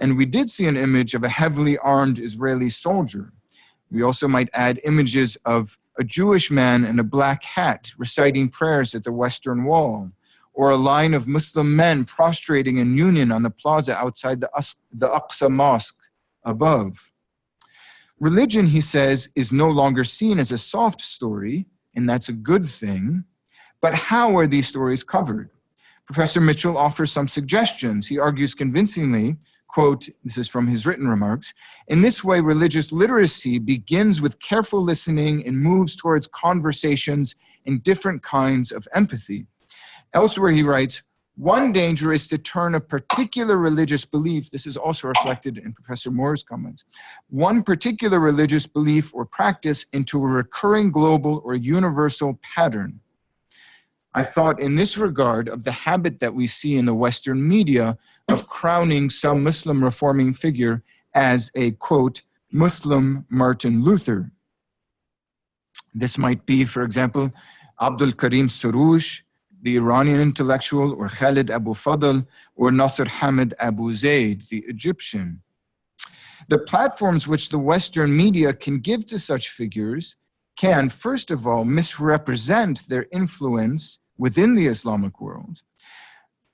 And we did see an image of a heavily armed Israeli soldier. We also might add images of a Jewish man in a black hat reciting prayers at the Western Wall, or a line of Muslim men prostrating in union on the plaza outside the Aqsa Mosque above. Religion, he says, is no longer seen as a soft story, and that's a good thing. But how are these stories covered? Professor Mitchell offers some suggestions. He argues convincingly, quote, this is from his written remarks, in this way, religious literacy begins with careful listening and moves towards conversations and different kinds of empathy. Elsewhere, he writes, one danger is to turn a particular religious belief, this is also reflected in Professor Moore's comments, one particular religious belief or practice into a recurring global or universal pattern. I thought in this regard of the habit that we see in the Western media of crowning some Muslim reforming figure as a, quote, Muslim Martin Luther. This might be, for example, Abdul Karim Soroush, the Iranian intellectual, or Khalid Abu Fadl, or Nasser Hamid Abu Zaid, the Egyptian. The platforms which the Western media can give to such figures can, first of all, misrepresent their influence within the Islamic world.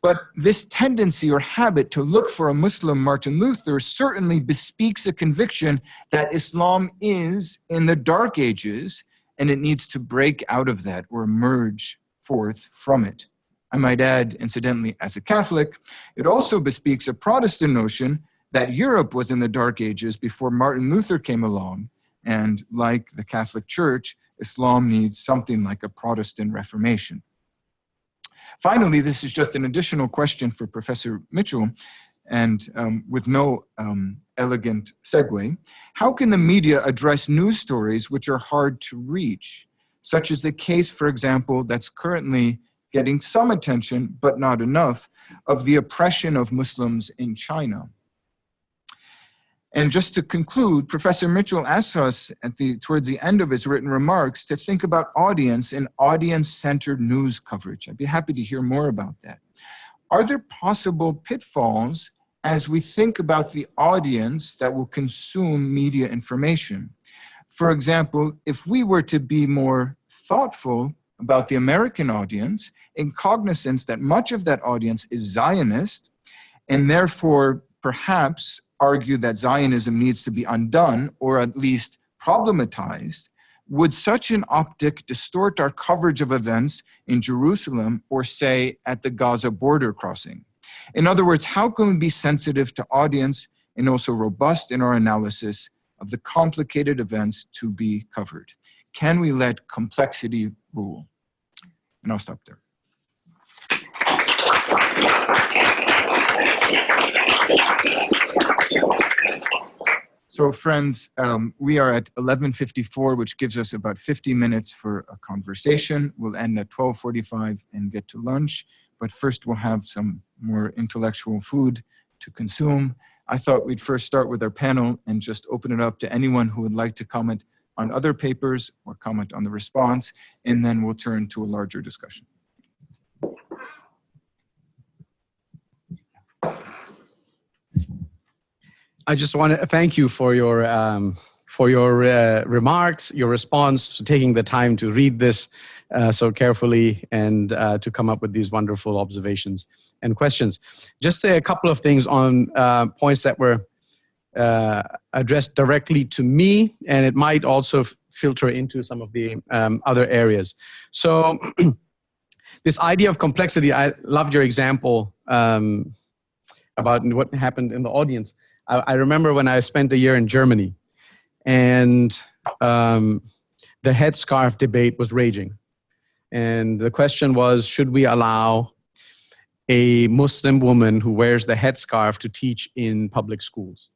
But this tendency or habit to look for a Muslim Martin Luther certainly bespeaks a conviction that Islam is in the Dark Ages, and it needs to break out of that or emerge forth from it. I might add, incidentally, as a Catholic, it also bespeaks a Protestant notion that Europe was in the Dark Ages before Martin Luther came along, and like the Catholic Church, Islam needs something like a Protestant Reformation. Finally, this is just an additional question for Professor Mitchell, and with no elegant segue. How can the media address news stories which are hard to reach, such as the case, for example, that's currently getting some attention, but not enough, of the oppression of Muslims in China? And just to conclude, Professor Mitchell asks us towards the end of his written remarks to think about audience and audience-centered news coverage. I'd be happy to hear more about that. Are there possible pitfalls as we think about the audience that will consume media information? For example, if we were to be more thoughtful about the American audience, in cognizance that much of that audience is Zionist, and therefore perhaps argue that Zionism needs to be undone or at least problematized, would such an optic distort our coverage of events in Jerusalem or, say, at the Gaza border crossing? In other words, how can we be sensitive to audience and also robust in our analysis of the complicated events to be covered? Can we let complexity rule? And I'll stop there. So friends, we are at 11:54, which gives us about 50 minutes for a conversation. We'll end at 12:45 and get to lunch. But first we'll have some more intellectual food to consume. I thought we'd first start with our panel and just open it up to anyone who would like to comment on other papers or comment on the response, and then we'll turn to a larger discussion. I just want to thank you for your remarks, your response, for taking the time to read this so carefully and to come up with these wonderful observations and questions. Just a couple of things on points that were addressed directly to me, and it might also filter into some of the other areas. So this idea of complexity, I loved your example about what happened in the audience. I remember when I spent a year in Germany, and the headscarf debate was raging. And the question was, should we allow a Muslim woman who wears the headscarf to teach in public schools,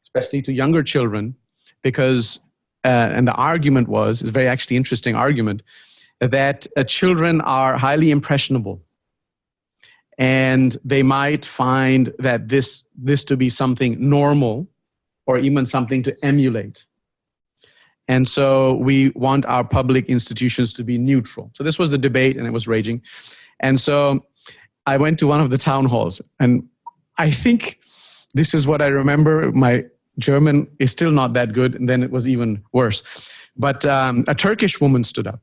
especially to younger children? Because, and the argument was, it's a very actually interesting argument, that children are highly impressionable. And they might find that this to be something normal or even something to emulate. And so we want our public institutions to be neutral. So this was the debate, and it was raging. And so I went to one of the town halls, and I think this is what I remember. My German is still not that good, and then it was even worse. But a Turkish woman stood up,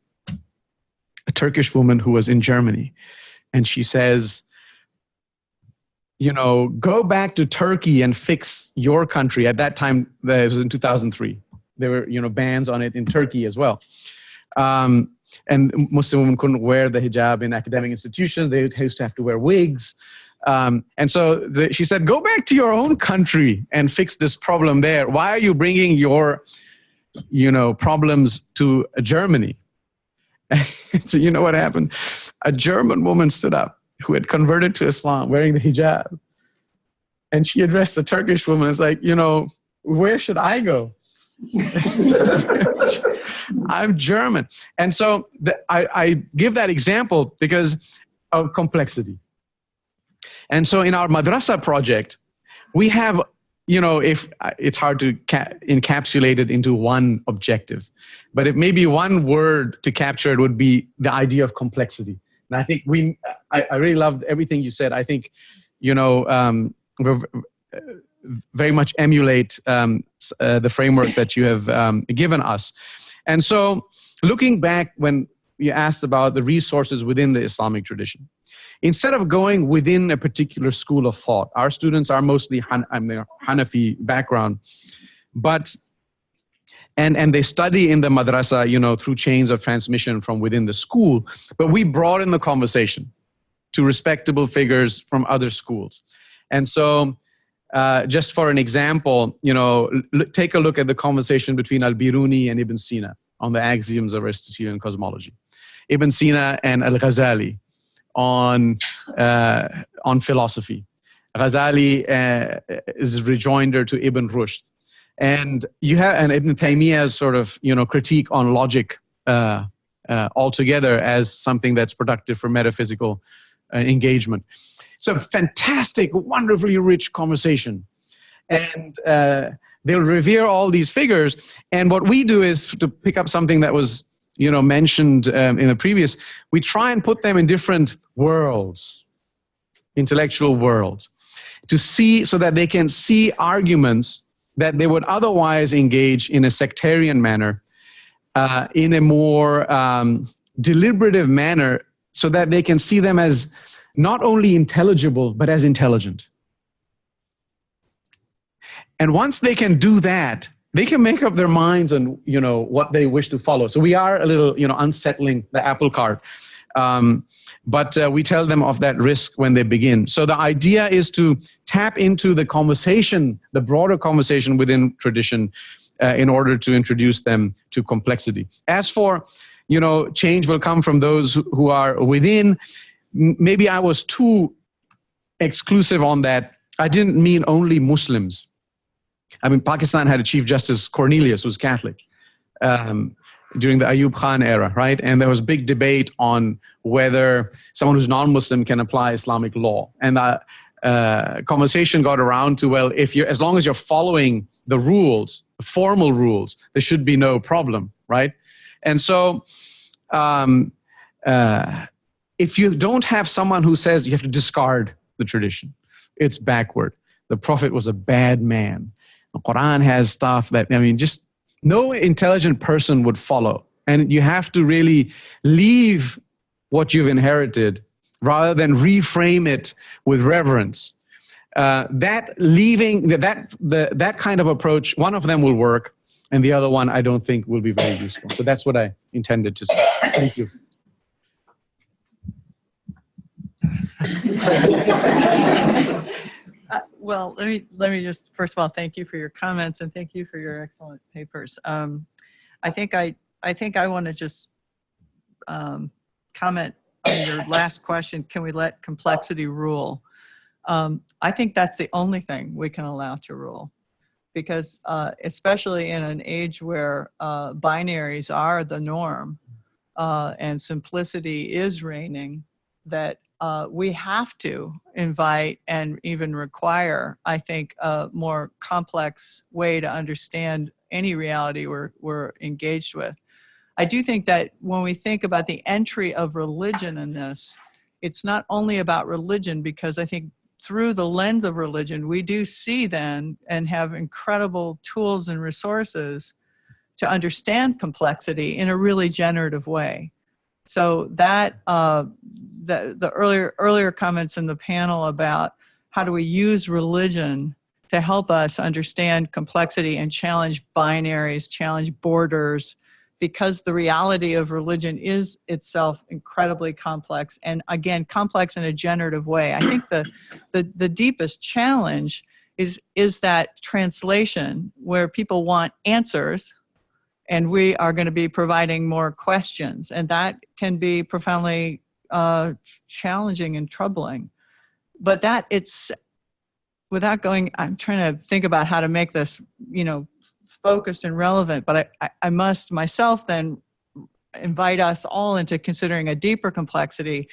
a Turkish woman who was in Germany, and she says, you know, go back to Turkey and fix your country. At that time, it was in 2003. There were, you know, bans on it in Turkey as well. And Muslim women couldn't wear the hijab in academic institutions. They used to have to wear wigs. And so she said, go back to your own country and fix this problem there. Why are you bringing your, you know, problems to Germany? So you know what happened? A German woman stood up who had converted to Islam wearing the hijab. And she addressed the Turkish woman as like, you know, where should I go? I'm German. And so I give that example because of complexity. And so in our madrasa project, we have, you know, if it's hard to encapsulate it into one objective, but if maybe one word to capture it would be the idea of complexity. And I think I really loved everything you said. I think, you know, we're very much emulate the framework that you have given us. And so looking back when you asked about the resources within the Islamic tradition, instead of going within a particular school of thought, our students are mostly Hanafi background, but and they study in the madrasa, you know, through chains of transmission from within the school, but we broaden the conversation to respectable figures from other schools. And so just for an example, you know, take a look at the conversation between Al-Biruni and Ibn Sina on the axioms of Aristotelian cosmology. Ibn Sina and Al-Ghazali on philosophy. Ghazali is rejoinder to Ibn Rushd. And you have Ibn Taymiyyah's sort of, you know, critique on logic altogether as something that's productive for metaphysical engagement. So fantastic, wonderfully rich conversation. And they'll revere all these figures. And what we do is to pick up something that was, you know, mentioned in a previous, we try and put them in different worlds, intellectual worlds, to see, so that they can see arguments that they would otherwise engage in a sectarian manner, in a more deliberative manner, so that they can see them as not only intelligible, but as intelligent. And once they can do that, they can make up their minds on, you know, what they wish to follow. So we are a little, you know, unsettling the apple cart. But we tell them of that risk when they begin. So the idea is to tap into the conversation, the broader conversation within tradition, in order to introduce them to complexity. As for, you know, change will come from those who are within. Maybe I was too exclusive on that. I didn't mean only Muslims. I mean, Pakistan had a Chief Justice, Cornelius, who was Catholic, during the Ayub Khan era, right? And there was big debate on whether someone who's non-Muslim can apply Islamic law. And the conversation got around to, well, if you're, as long as you're following the rules, the formal rules, there should be no problem, right? And so if you don't have someone who says you have to discard the tradition, it's backward. The Prophet was a bad man. The Quran has stuff that, I mean, just no intelligent person would follow. And you have to really leave what you've inherited rather than reframe it with reverence. that kind of approach, one of them will work, and the other one I don't think will be very useful. So that's what I intended to say. Thank you. Well, let me just first of all thank you for your comments and thank you for your excellent papers. I think I want to just comment on your last question. Can we let complexity rule? I think that's the only thing we can allow to rule, because especially in an age where binaries are the norm and simplicity is reigning, that we have to invite and even require, I think, a more complex way to understand any reality we're engaged with. I do think that when we think about the entry of religion in this, it's not only about religion, because I think through the lens of religion, we do see then and have incredible tools and resources to understand complexity in a really generative way. So that the earlier comments in the panel about how do we use religion to help us understand complexity and challenge binaries, challenge borders, because the reality of religion is itself incredibly complex, and again, complex in a generative way. I think the deepest challenge is that translation where people want answers, and we are going to be providing more questions, and that can be profoundly challenging and troubling. But that it's, without going, I'm trying to think about how to make this, focused and relevant, but I must myself then invite us all into considering a deeper complexity,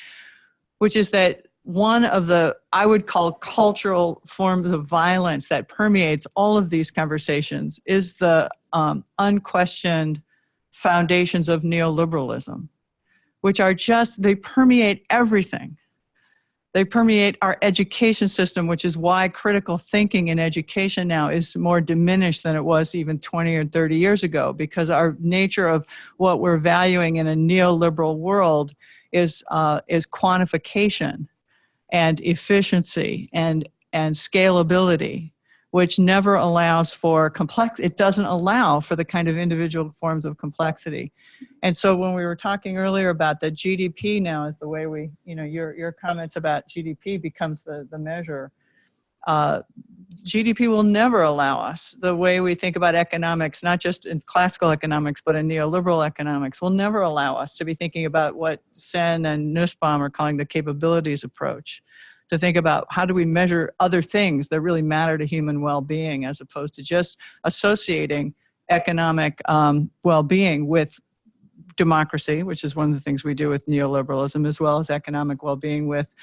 which is that one of the, I would call, cultural forms of violence that permeates all of these conversations is the unquestioned foundations of neoliberalism, which are just, they permeate everything. They permeate our education system, which is why critical thinking in education now is more diminished than it was even 20 or 30 years ago, because our nature of what we're valuing in a neoliberal world is quantification and efficiency and scalability, which never allows for it doesn't allow for the kind of individual forms of complexity. And so when we were talking earlier about that GDP now is the way we, your comments about GDP becomes the measure. GDP will never allow us, the way we think about economics, not just in classical economics, but in neoliberal economics, will never allow us to be thinking about what Sen and Nussbaum are calling the capabilities approach, to think about how do we measure other things that really matter to human well-being, as opposed to just associating economic well-being with democracy, which is one of the things we do with neoliberalism, as well as economic well-being with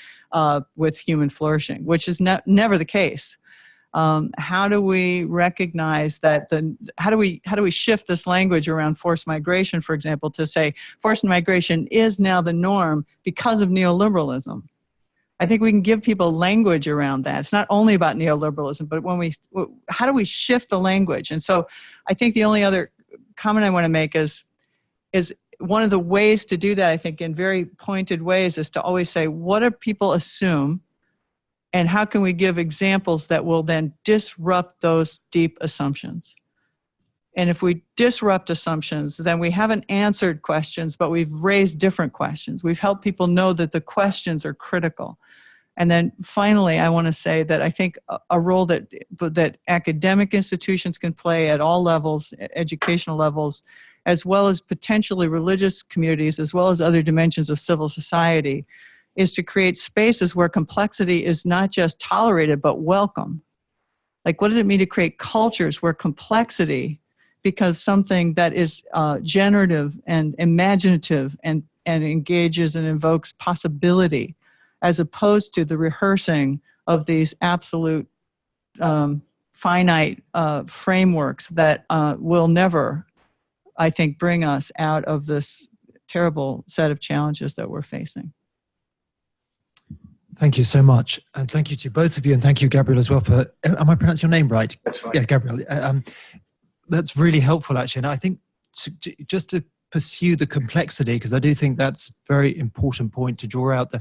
human flourishing, which is never the case. How do we recognize that how do we shift this language around forced migration, for example, to say forced migration is now the norm because of neoliberalism? I think we can give people language around that. It's not only about neoliberalism, but how do we shift the language? And so I think the only other comment I want to make is one of the ways to do that, I think, in very pointed ways, is to always say, what do people assume? And how can we give examples that will then disrupt those deep assumptions? And if we disrupt assumptions, then we haven't answered questions, but we've raised different questions. We've helped people know that the questions are critical. And then finally, I want to say that I think a role that academic institutions can play at all levels, educational levels, as well as potentially religious communities, as well as other dimensions of civil society, is to create spaces where complexity is not just tolerated, but welcome. Like, what does it mean to create cultures where complexity becomes something that is generative and imaginative and engages and invokes possibility, as opposed to the rehearsing of these absolute finite frameworks that will never, I think, bring us out of this terrible set of challenges that we're facing. Thank you so much. And thank you to both of you. And thank you, Gabriel, as well, for, am I pronouncing your name right? That's right. Yeah, Gabriel. That's really helpful, actually. And I think just to pursue the complexity, because I do think that's a very important point to draw out.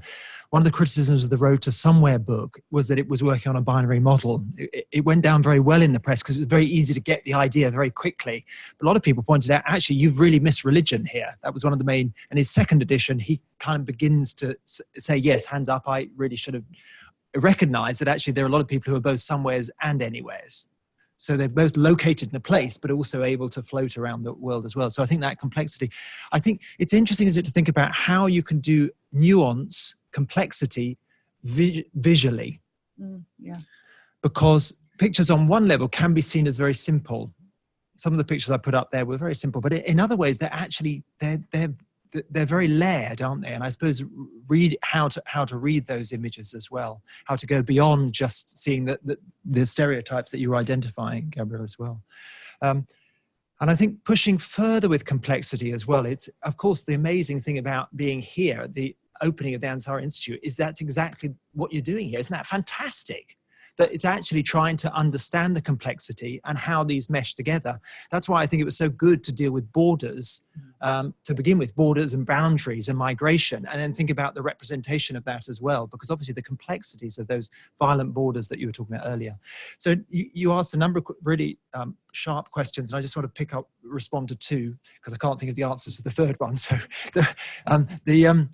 One of the criticisms of the Road to Somewhere book was that it was working on a binary model. It went down very well in the press because it was very easy to get the idea very quickly. But a lot of people pointed out, actually, you've really missed religion here. That was one of the main, and his second edition, he kind of begins to say, yes, hands up, I really should have recognized that actually there are a lot of people who are both somewheres and anywheres. So they're both located in a place, but also able to float around the world as well. So I think that complexity, I think it's interesting, isn't it, to think about how you can do nuance, complexity visually. Yeah. Because pictures on one level can be seen as very simple. Some of the pictures I put up there were very simple, but in other ways, they're actually, they're very layered, aren't they? And I suppose read how to read those images as well, how to go beyond just seeing the stereotypes that you were identifying, Gabriel, as well. And I think pushing further with complexity as well, it's, of course, the amazing thing about being here at the opening of the Ansari Institute is that's exactly what you're doing here. Isn't that fantastic? That it's actually trying to understand the complexity and how these mesh together. That's why I think it was so good to deal with borders, to begin with, borders and boundaries and migration, and then think about the representation of that as well, because obviously the complexities of those violent borders that you were talking about earlier. So you asked a number of really sharp questions, and I just want to respond to two, because I can't think of the answers to the third one. So the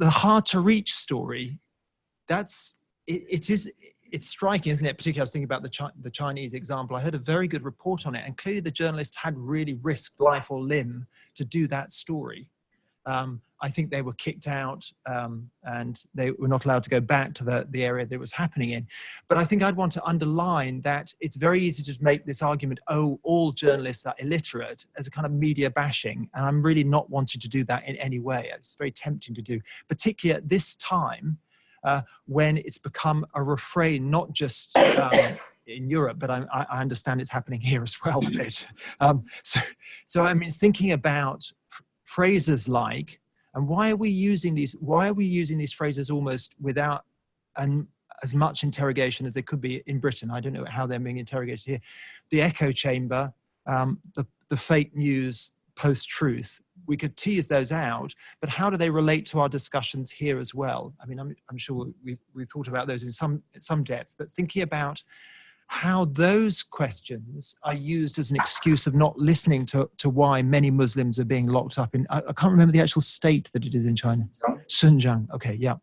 hard to reach story, it's striking, isn't it? Particularly, I was thinking about the Chinese example. I heard a very good report on it, and clearly the journalist had really risked life or limb to do that story. I think they were kicked out, and they were not allowed to go back to the area that it was happening in. But I think I'd want to underline that it's very easy to make this argument, oh, all journalists are illiterate, as a kind of media bashing, and I'm really not wanting to do that in any way. It's very tempting to do, particularly at this time, when it's become a refrain, not just in Europe, but I understand it's happening here as well a bit. So I mean, thinking about phrases like, and why are we using these phrases almost without as much interrogation as they could be in Britain? I don't know how they're being interrogated here. The echo chamber, the fake news, post-truth. We could tease those out, but how do they relate to our discussions here as well? I mean, I'm sure we've thought about those in some depth, but thinking about how those questions are used as an excuse of not listening to why many Muslims are being locked up in, I can't remember the actual state that it is in China. Xinjiang. Okay, yeah.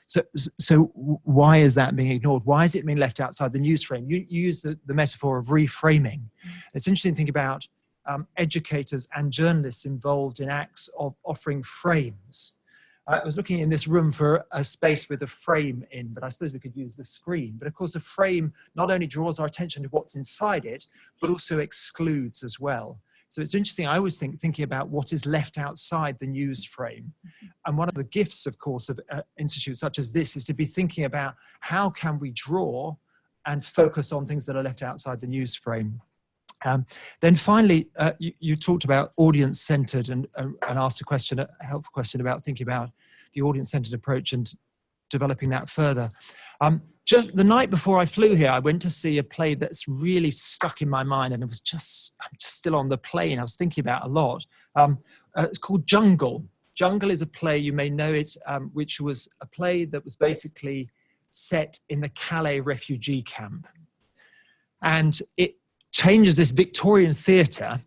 So why is that being ignored? Why is it being left outside the news frame? You use the metaphor of reframing. It's interesting to think about educators and journalists involved in acts of offering frames. I was looking in this room for a space with a frame in, but I suppose we could use the screen. But of course, a frame not only draws our attention to what's inside it, but also excludes as well. So it's interesting, I always thinking about what is left outside the news frame. And one of the gifts, of course, of institutes such as this is to be thinking about how can we draw and focus on things that are left outside the news frame. Then finally, you talked about audience-centered and asked a helpful question about thinking about the audience-centered approach and developing that further. Just the night before I flew here, I went to see a play that's really stuck in my mind, and I'm just still on the plane. I was thinking about a lot. It's called Jungle. Jungle is a play, you may know it, which was a play that was basically set in the Calais refugee camp. And it changes this Victorian theatre,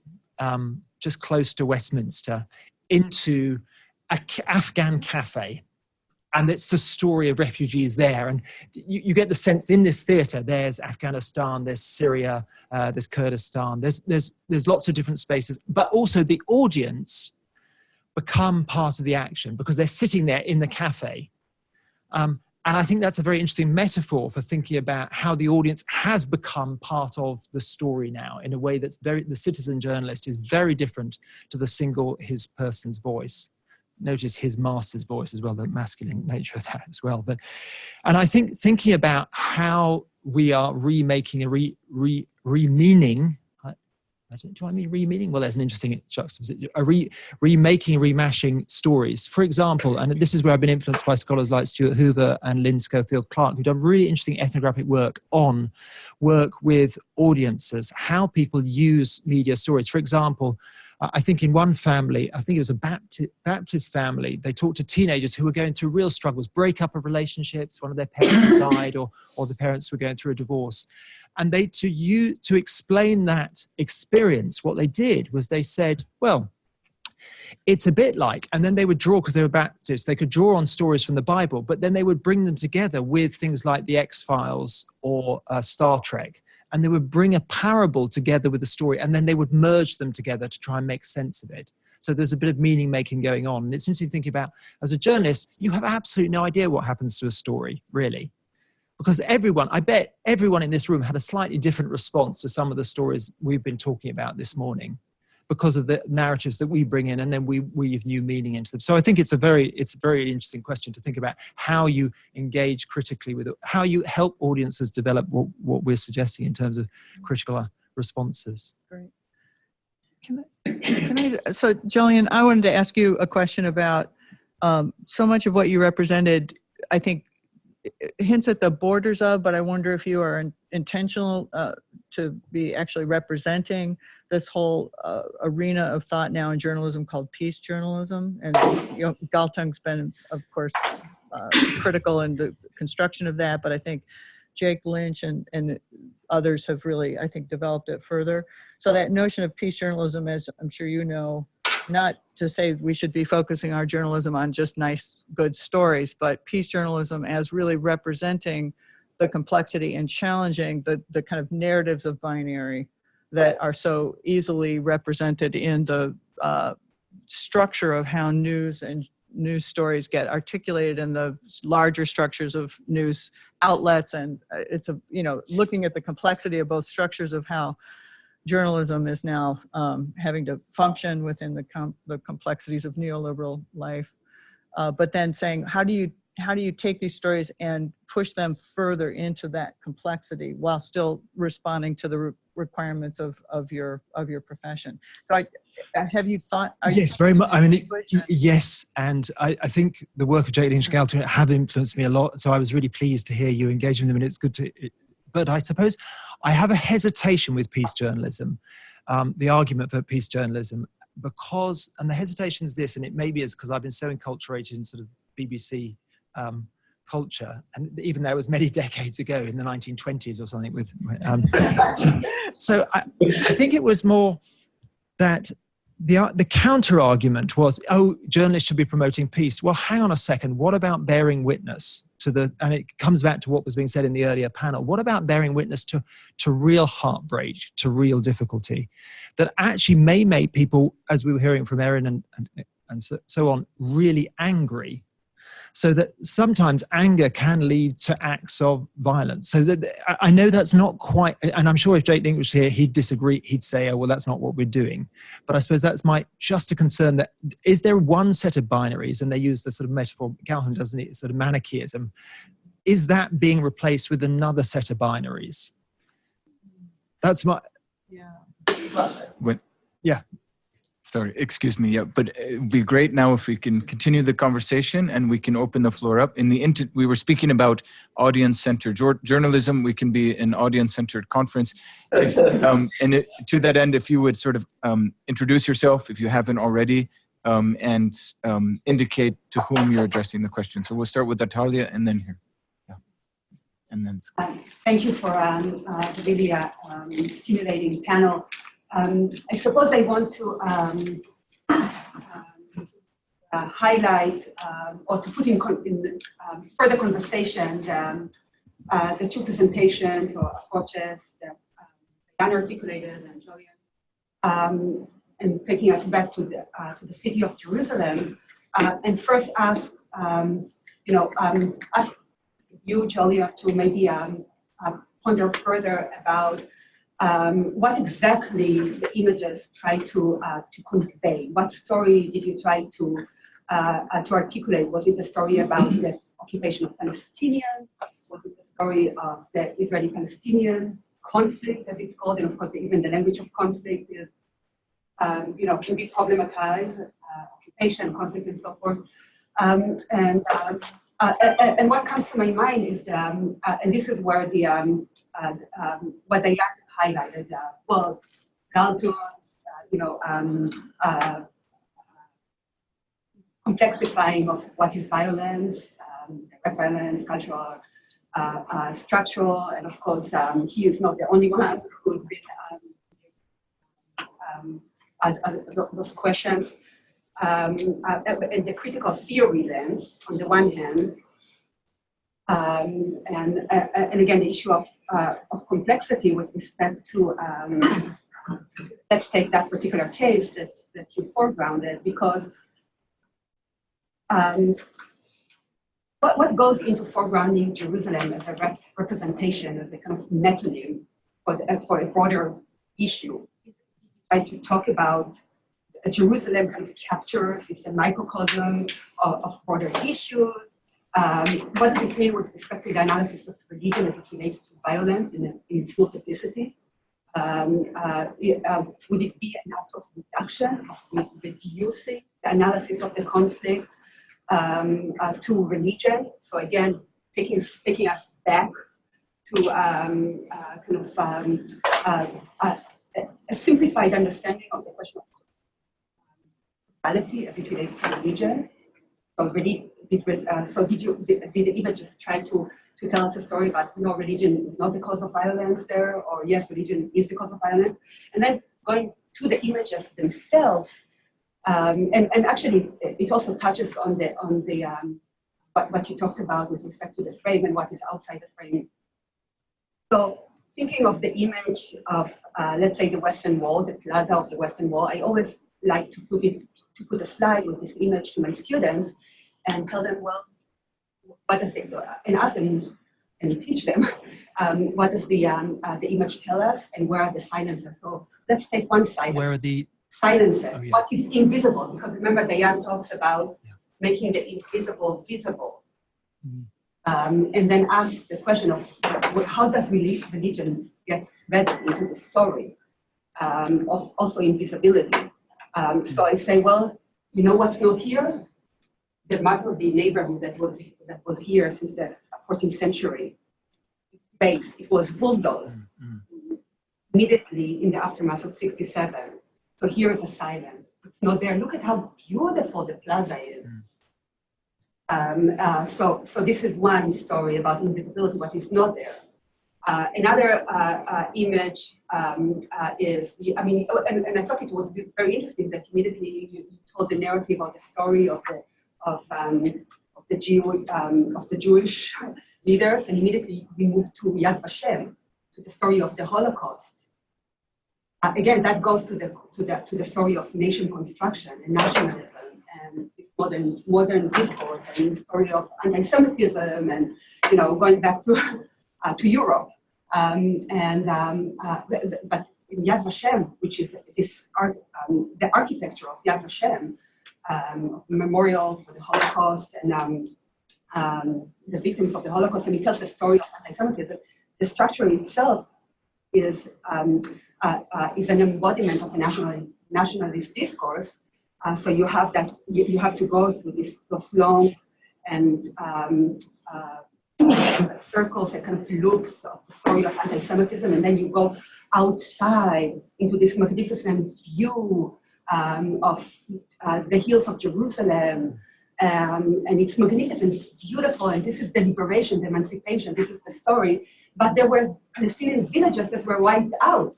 just close to Westminster, into an Afghan cafe. And it's the story of refugees there. And you get the sense in this theatre, there's Afghanistan, there's Syria, there's Kurdistan, there's lots of different spaces, but also the audience become part of the action because they're sitting there in the cafe. And I think that's a very interesting metaphor for thinking about how the audience has become part of the story now in a way that's the citizen journalist is very different to the his person's voice. Notice his master's voice as well, the masculine nature of that as well. And I think thinking about how we are remaking a re-meaning, do I mean re-meaning? Well, there's an interesting juxtaposition. Remaking, remashing stories. For example, and this is where I've been influenced by scholars like Stuart Hoover and Lynn Schofield Clark, who've done really interesting ethnographic work with audiences, how people use media stories. For example, I think in one family, I think it was a Baptist family, they talked to teenagers who were going through real struggles, breakup of relationships, one of their parents had died, or the parents were going through a divorce. And to explain that experience, what they did was they said, well, it's a bit like, and then they would draw, because they were Baptists, they could draw on stories from the Bible, but then they would bring them together with things like the X-Files or Star Trek. And they would bring a parable together with the story, and then they would merge them together to try and make sense of it. So there's a bit of meaning making going on. And it's interesting thinking about, as a journalist, you have absolutely no idea what happens to a story, really. Because I bet everyone in this room had a slightly different response to some of the stories we've been talking about this morning, because of the narratives that we bring in, and then we weave new meaning into them. So I think it's a very interesting question to think about, how you engage critically with it, how you help audiences develop what we're suggesting in terms of critical responses. Great. So Jolyon, I wanted to ask you a question about so much of what you represented, I think, hints at the borders of, but I wonder if you are intentional to be actually representing this whole arena of thought now in journalism called peace journalism. And Galtung's been, of course, critical in the construction of that, but I think Jake Lynch and others have really, I think, developed it further. So that notion of peace journalism, as I'm sure you know, not to say we should be focusing our journalism on just nice, good stories, but peace journalism as really representing the complexity and challenging the kind of narratives of binary that are so easily represented in the structure of how news stories get articulated in the larger structures of news outlets. And it's looking at the complexity of both structures of how journalism is now having to function within the complexities of neoliberal life, but then saying, how do you take these stories and push them further into that complexity while still responding to the requirements of your profession? So have you thought? Yes, very much. I mean, yes, and I think the work of Jake Lynch and Galtung have influenced me a lot. So I was really pleased to hear you engage with them, and it's good to. But I suppose I have a hesitation with peace journalism, the argument for peace journalism, because, and the hesitation is this, and it maybe is because I've been so enculturated in sort of BBC culture, and even though it was many decades ago in the 1920s or something. So I think it was more that the counter argument was, oh, journalists should be promoting peace. Well, hang on a second. What about bearing witness to and it comes back to what was being said in the earlier panel. What about bearing witness to real heartbreak, to real difficulty that actually may make people, as we were hearing from Erin and so on, really angry? So that sometimes anger can lead to acts of violence. So that I know that's not quite, and I'm sure if Jake Lynch was here, he'd disagree. He'd say, oh, well, that's not what we're doing. But I suppose that's just a concern that, is there one set of binaries, and they use the sort of metaphor, Calhoun doesn't it, sort of Manichaeism. Is that being replaced with another set of binaries? That's my... Yeah. Yeah. Sorry, excuse me. Yeah, but it would be great now if we can continue the conversation and we can open the floor up. We were speaking about audience-centered journalism. We can be an audience-centered conference. To that end, if you would sort of introduce yourself, if you haven't already, and indicate to whom you're addressing the question. So we'll start with Natalia and then here. Yeah. And then. Thank you for the really stimulating panel. I suppose I want to highlight or to put in further conversation the two presentations or approaches that Diane articulated and Jolyon, and taking us back to the city of Jerusalem, and first ask ask you, Jolyon, to maybe ponder further about what exactly the images try to convey. What story did you try to articulate? Was it the story about the occupation of Palestinians? Was it the story of the Israeli-Palestinian conflict, as it's called? And of course, even the language of conflict is, can be problematized, occupation, conflict, and so forth. And what comes to my mind is and this is where what they highlighted, Galtung's complexifying of what is violence, direct violence, cultural, structural, and of course, he is not the only one who's been those questions. And the critical theory lens, on the one hand, and again, the issue of complexity with respect to, let's take that particular case that you foregrounded, because what goes into foregrounding Jerusalem as a representation, as a kind of metonym for a broader issue? I to talk about Jerusalem kind of captures, it's a microcosm of broader issues. What does it mean with respect to the analysis of religion as it relates to violence in its multiplicity? Would it be an act of reduction, of reducing the analysis of the conflict to religion? So again, taking us back to a simplified understanding of the question of morality as it relates to religion. So really, did the images try to tell us a story about, no, religion is not the cause of violence there, or yes, religion is the cause of violence? And then going to the images themselves, and actually it also touches on the what you talked about with respect to the frame and what is outside the frame. So thinking of the image of, let's say, the Western Wall, the plaza of the Western Wall, I always like to put a slide with this image to my students and tell them, well, what does and ask them and teach them, what does the image tell us, and where are the silences? So let's take one silence. Where are the silences? Oh, yeah. What is invisible? Because remember, Diane talks about making the invisible visible. And then ask the question of how does religion get read into the story of also invisibility? So I say, well, you know what's not here? The Maghrebi neighborhood that was here since the 14th century. It was bulldozed immediately in the aftermath of '67. So here is a silence. It's not there. Look at how beautiful the plaza is. So this is one story about invisibility, what is not there. Another image is, and I thought it was very interesting that immediately you told the narrative of the story of the Jewish leaders, and immediately we moved to Yad Vashem, to the story of the Holocaust. Again, that goes to the story of nation construction and nationalism and modern discourse and the story of anti-Semitism and going back to Europe. But in Yad Vashem, which is this art, the architecture of Yad Vashem, of the memorial for the Holocaust and the victims of the Holocaust, and it tells the story of anti-Semitism. The structure itself is an embodiment of a nationalist discourse. So you have that. You have to go through those long and circles and kind of loops of the story of anti-Semitism, and then you go outside into this magnificent view of the hills of Jerusalem, and it's magnificent, it's beautiful, and this is the liberation, the emancipation, this is the story. But there were Palestinian villages that were wiped out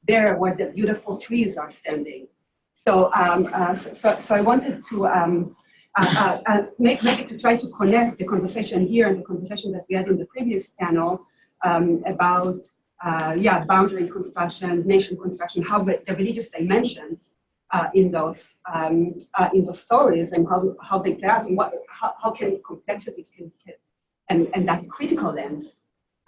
there where the beautiful trees are standing. So I wanted to maybe to try to connect the conversation here and the conversation that we had in the previous panel about boundary construction, nation construction, how the religious dimensions in those stories and how they play out, and how can complexities and that critical lens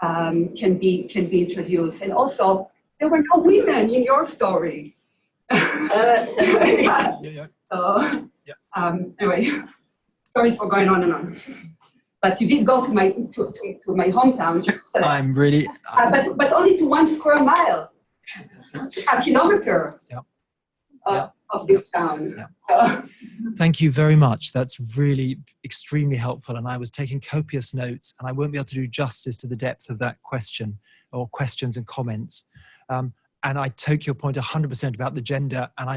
can be introduced. And also, there were no women in your story. Anyway, sorry for going on and on. But you did go to my hometown. I'm really. But only to 1 square mile, a kilometer of this town. So. Thank you very much. That's really extremely helpful. And I was taking copious notes, and I won't be able to do justice to the depth of that question or questions and comments. And I take your point 100% about the gender. And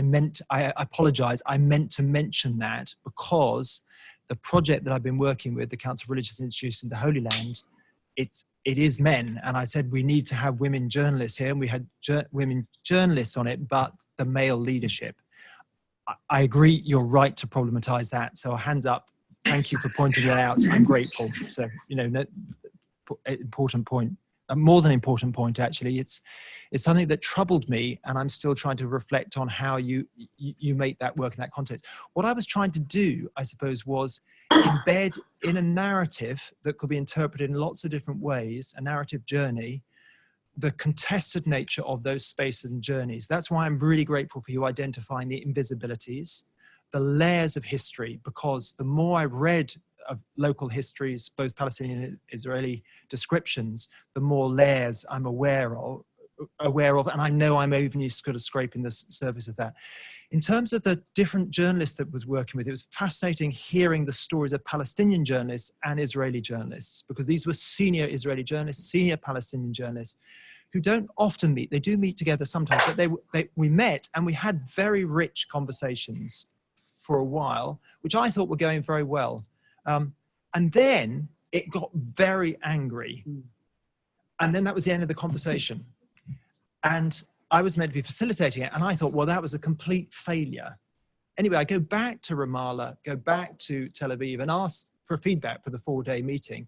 I apologize, I meant to mention that because the project that I've been working with, the Council of Religious Institutions in the Holy Land, it is men. And I said, we need to have women journalists here. And we had women journalists on it, but the male leadership. I agree, you're right to problematize that. So hands up, thank you for pointing it out. I'm grateful. So, important point. A more than important point, actually. It's something that troubled me, and I'm still trying to reflect on how you make that work in that context. What I was trying to do, I suppose, was embed in a narrative that could be interpreted in lots of different ways, a narrative journey, the contested nature of those spaces and journeys. That's why I'm really grateful for you identifying the invisibilities, the layers of history, because the more I've read of local histories, both Palestinian and Israeli descriptions, the more layers I'm aware of, and I know I'm even sort of scraping the surface of that. In terms of the different journalists that was working with, it was fascinating hearing the stories of Palestinian journalists and Israeli journalists, because these were senior Israeli journalists, senior Palestinian journalists, who don't often meet. They do meet together sometimes, but we met and we had very rich conversations for a while, which I thought were going very well. And then it got very angry. And then that was the end of the conversation. And I was meant to be facilitating it. And I thought, well, that was a complete failure. Anyway, I go back to Ramallah, go back to Tel Aviv and ask for feedback for the 4-day meeting.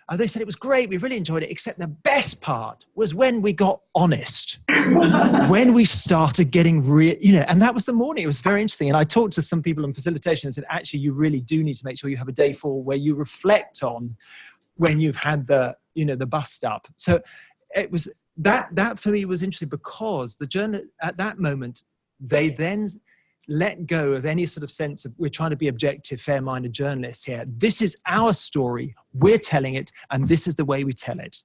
And they said it was great, we really enjoyed it, except the best part was when we got honest. When we started getting real, and that was the morning. It was very interesting. And I talked to some people in facilitation and said, actually, you really do need to make sure you have a day 4 where you reflect on when you've had the bust up. So it was that for me was interesting, because the journal at that moment, they then let go of any sort of sense of we're trying to be objective, fair-minded journalists here. This is our story, we're telling it, and this is the way we tell it.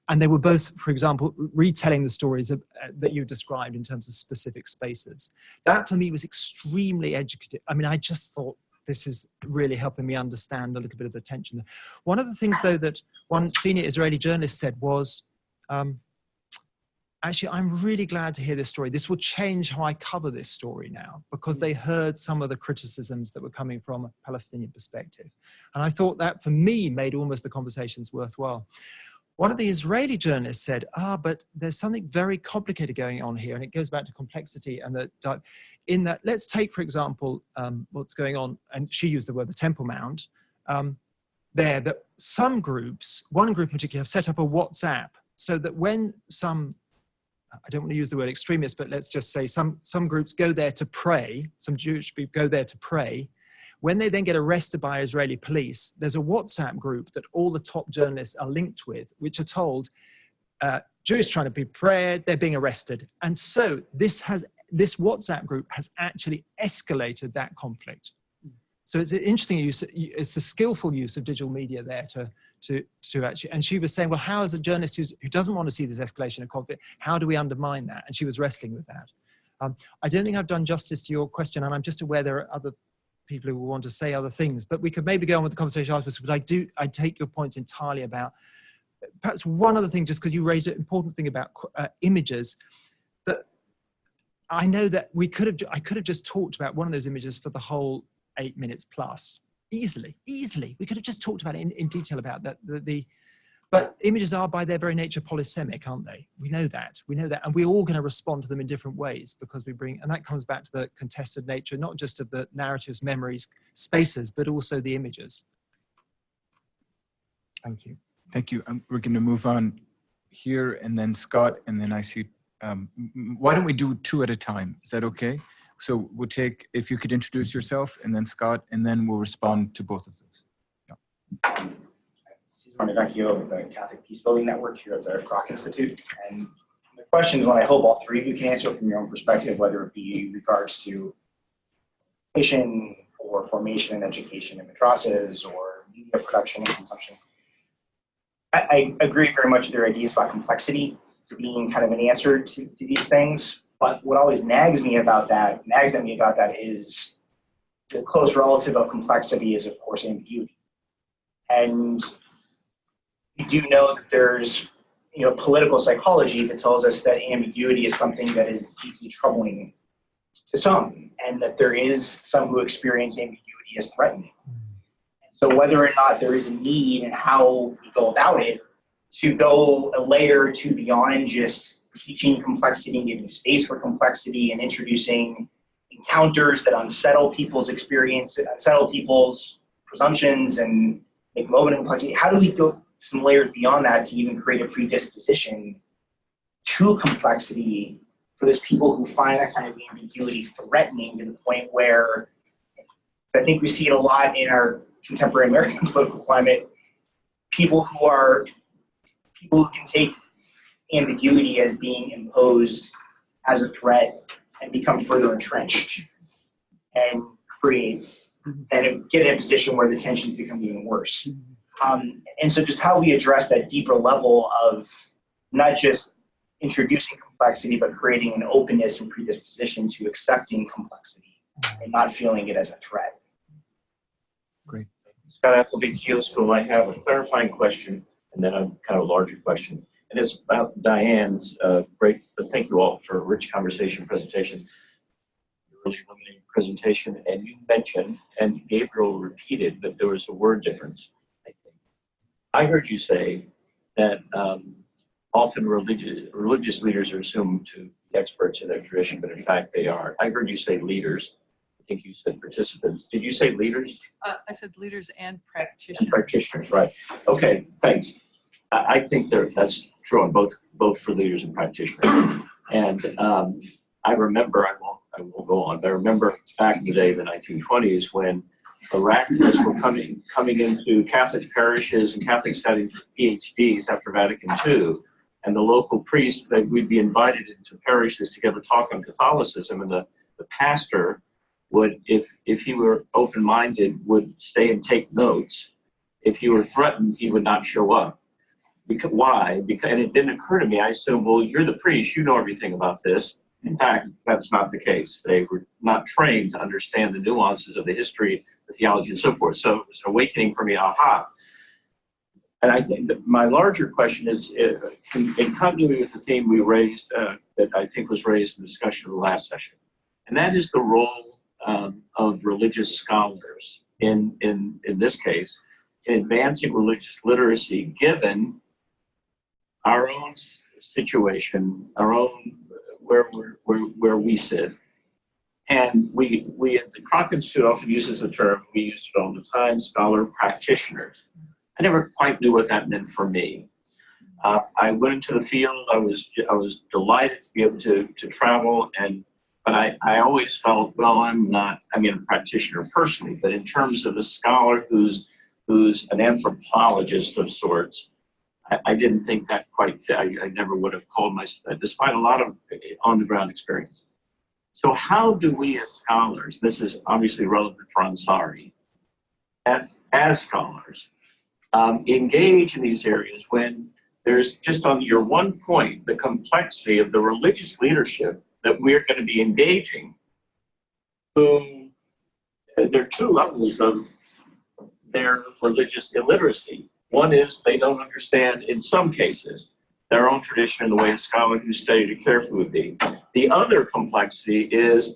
And they were both, for example, retelling the stories that you described in terms of specific spaces. That for me was extremely educative. I mean, I just thought this is really helping me understand a little bit of the tension. One of the things, though, that one senior Israeli journalist said was, actually, I'm really glad to hear this story. This will change how I cover this story now, because they heard some of the criticisms that were coming from a Palestinian perspective. And I thought that, for me, made almost the conversations worthwhile. One of the Israeli journalists said, but there's something very complicated going on here. And it goes back to complexity. And in that, let's take, for example, what's going on. And she used the word the Temple Mount. That some groups, one group in particular, have set up a WhatsApp so that when some, I don't want to use the word extremists, but let's just say some groups go there to pray, some Jewish people go there to pray. When they then get arrested by Israeli police, there's a WhatsApp group that all the top journalists are linked with, which are told, Jews trying to be prayed, they're being arrested. And so this WhatsApp group has actually escalated that conflict. So it's an interesting use, it's a skillful use of digital media there to actually, and she was saying, well, how is a journalist who doesn't want to see this escalation of conflict, how do we undermine that? And she was wrestling with that. I don't think I've done justice to your question, and I'm just aware there are other people who will want to say other things, but we could maybe go on with the conversation afterwards, but I take your points entirely about, perhaps one other thing, just because you raised an important thing about images, that I know that I could have just talked about one of those images for the whole 8 minutes plus, easily. We could have just talked about it in detail about that. But images are by their very nature polysemic, aren't they? We know that, and we're all going to respond to them in different ways because and that comes back to the contested nature, not just of the narratives, memories, spaces, but also the images. Thank you. Thank you. We're going to move on here, and then Scott, and then I see, why don't we do 2 at a time? Is that okay? So we'll take, if you could introduce yourself, and then Scott, and then we'll respond to both of those. Yeah. Of the Catholic Peace Building Network here at the Kroc Institute. And the question is one I hope all 3 of you can answer from your own perspective, whether it be in regards to education or formation and education in madrasas or media production and consumption. I agree very much with your ideas about complexity being kind of an answer to these things. But what always nags at me about that is the close relative of complexity is, of course, ambiguity. And we do know that there's political psychology that tells us that ambiguity is something that is deeply troubling to some, and that there is some who experience ambiguity as threatening. So whether or not there is a need and how we go about it to go a layer to beyond just teaching complexity and giving space for complexity and introducing encounters that unsettle people's experience, unsettle people's presumptions and make them open to complexity. How do we go some layers beyond that to even create a predisposition to complexity for those people who find that kind of ambiguity threatening to the point where I think we see it a lot in our contemporary American political climate, people who can take ambiguity as being imposed as a threat and become further entrenched and get in a position where the tensions become even worse. And so just how we address that deeper level of not just introducing complexity, but creating an openness and predisposition to accepting complexity and not feeling it as a threat. Great. Scott Appleby, Keele School. I have a clarifying question and then a kind of larger question. And it's about Diane's great, thank you all for a rich conversation presentation, really illuminating presentation. And you mentioned, and Gabriel repeated, that there was a word difference, I think. I heard you say that often religious leaders are assumed to be experts in their tradition, but in fact they are. I heard you say leaders. I think you said participants. Did you say leaders? I said leaders and practitioners. And practitioners, right. Okay, thanks. I think that's true on both for leaders and practitioners. And I remember, I won't go on, but I remember back in the day, the 1920s, when Iraqis were coming into Catholic parishes and Catholic studying for PhDs after Vatican II, and the local priest, we'd be invited into parishes to give a talk on Catholicism, and the pastor would, if he were open-minded, would stay and take notes. If he were threatened, he would not show up. Why? And it didn't occur to me. I assumed, well, you're the priest, you know everything about this. In fact, that's not the case. They were not trained to understand the nuances of the history, the theology, and so forth. So it was an awakening for me, aha. And I think that my larger question is, in continuity with the theme we raised, that I think was raised in the discussion of the last session, and that is the role of religious scholars in this case, in advancing religious literacy, given our own situation, our own where we sit. And we at the Kroc Institute often uses the term, we use it all the time, scholar practitioners. I never quite knew what that meant for me. I went into the field, I was delighted to be able to travel, but I always felt, well, I'm a practitioner personally, but in terms of a scholar who's an anthropologist of sorts, I didn't think that quite fit. I never would have called myself, despite a lot of on-the-ground experience. So how do we as scholars, this is obviously relevant for Ansari, as scholars, engage in these areas when there's just on your one point, the complexity of the religious leadership that we're going to be engaging, who there are two levels of their religious illiteracy. One is they don't understand, in some cases, their own tradition in the way a scholar who studied it carefully would be. The other complexity is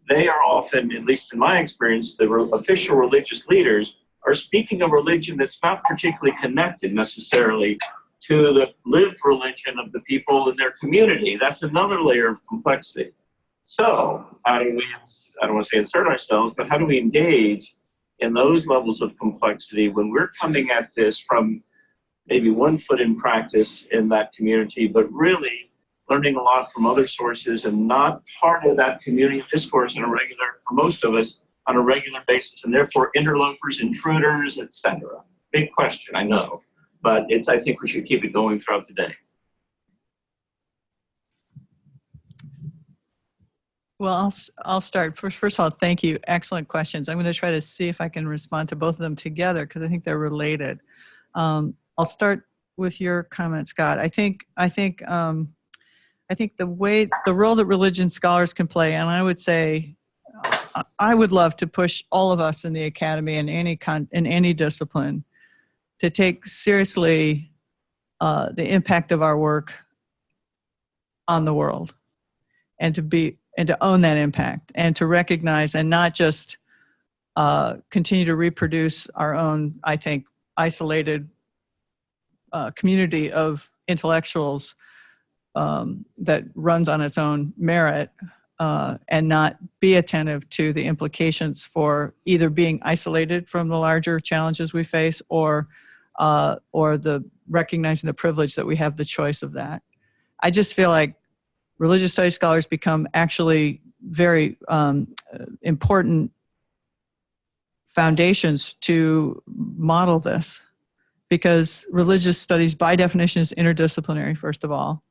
they are often, at least in my experience, the official religious leaders are speaking of religion that's not particularly connected necessarily to the lived religion of the people in their community. That's another layer of complexity. So how do we, I don't want to say insert ourselves, but how do we engage in those levels of complexity when we're coming at this from maybe one foot in practice in that community, but really learning a lot from other sources and not part of that community discourse on a regular, for most of us, on a regular basis, and therefore interlopers, intruders, etc. Big question, I know, but I think we should keep it going throughout the day. Well, I'll start. First of all, thank you. Excellent questions. I'm going to try to see if I can respond to both of them together because I think they're related. I'll start with your comment, Scott. I think the role that religion scholars can play, and I would say, I would love to push all of us in the academy in any discipline to take seriously the impact of our work on the world, and to own that impact, and to recognize and not just continue to reproduce our own, I think, isolated community of intellectuals that runs on its own merit, and not be attentive to the implications for either being isolated from the larger challenges we face, or the recognizing the privilege that we have the choice of that. I just feel like religious studies scholars become actually very important foundations to model this, because religious studies by definition is interdisciplinary, first of all,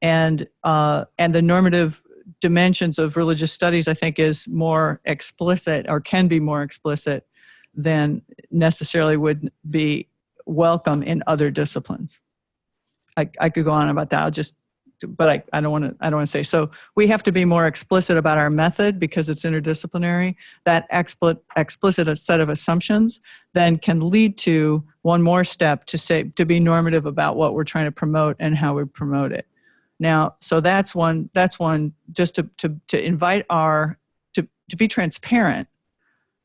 and the normative dimensions of religious studies, I think, is more explicit, or can be more explicit than necessarily would be welcome in other disciplines. I could go on about that. But I don't want to say. So we have to be more explicit about our method because it's interdisciplinary. That explicit set of assumptions then can lead to one more step to be normative about what we're trying to promote and how we promote it. Now, so that's one just to invite to be transparent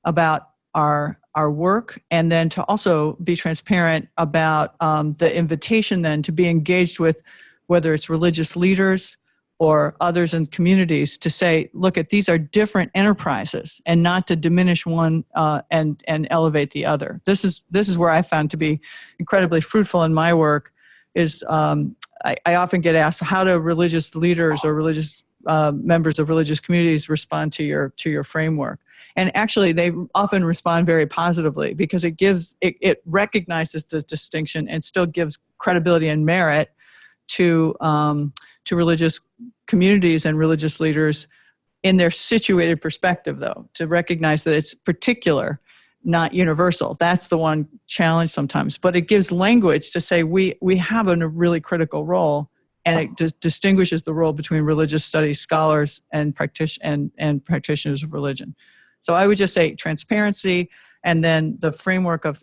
about our work, and then to also be transparent about the invitation then to be engaged with, whether it's religious leaders or others in communities, to say, look, these are different enterprises, and not to diminish one and elevate the other. This is where I found to be incredibly fruitful in my work. Is I often get asked, how do religious leaders or religious members of religious communities respond to your framework? And actually, they often respond very positively, because it recognizes the distinction and still gives credibility and merit to religious communities and religious leaders in their situated perspective, though, to recognize that it's particular, not universal. That's the one challenge sometimes. But it gives language to say we have a really critical role, and it distinguishes the role between religious studies scholars and practitioners of religion. So I would just say transparency, and then the framework of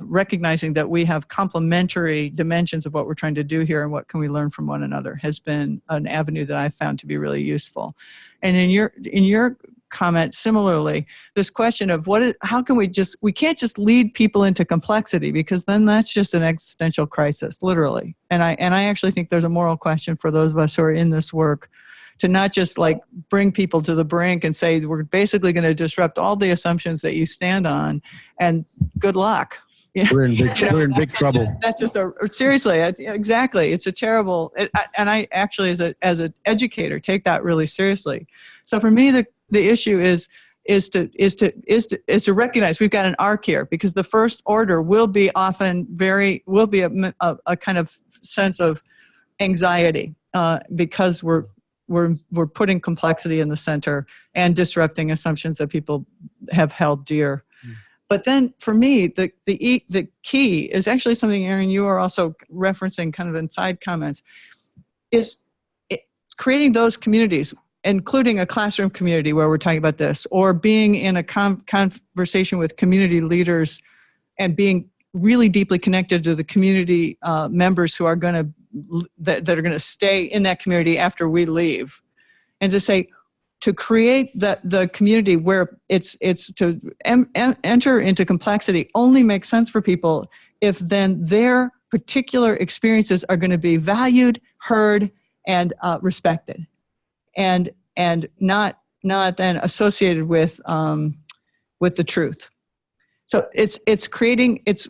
recognizing that we have complementary dimensions of what we're trying to do here, and what can we learn from one another, has been an avenue that I've found to be really useful. And in your comment, similarly, this question of how can we can't just lead people into complexity, because then that's just an existential crisis, literally. And I actually think there's a moral question for those of us who are in this work, to not just bring people to the brink and say, we're basically going to disrupt all the assumptions that you stand on, and good luck. You know? We're in big trouble. That's just seriously, exactly. It's a terrible, and I actually, as an educator, take that really seriously. So for me, the issue is to recognize we've got an arc here, because the first order will be a kind of sense of anxiety, because we're putting complexity in the center and disrupting assumptions that people have held dear. But then for me, the key is actually something, Aaron, you are also referencing kind of in side comments, is creating those communities, including a classroom community where we're talking about this, or being in a conversation with community leaders and being really deeply connected to the community members who are going to that are going to stay in that community after we leave, and to say, to create the community where it's to enter into complexity only makes sense for people if then their particular experiences are going to be valued, heard, and respected, and not then associated with the truth. So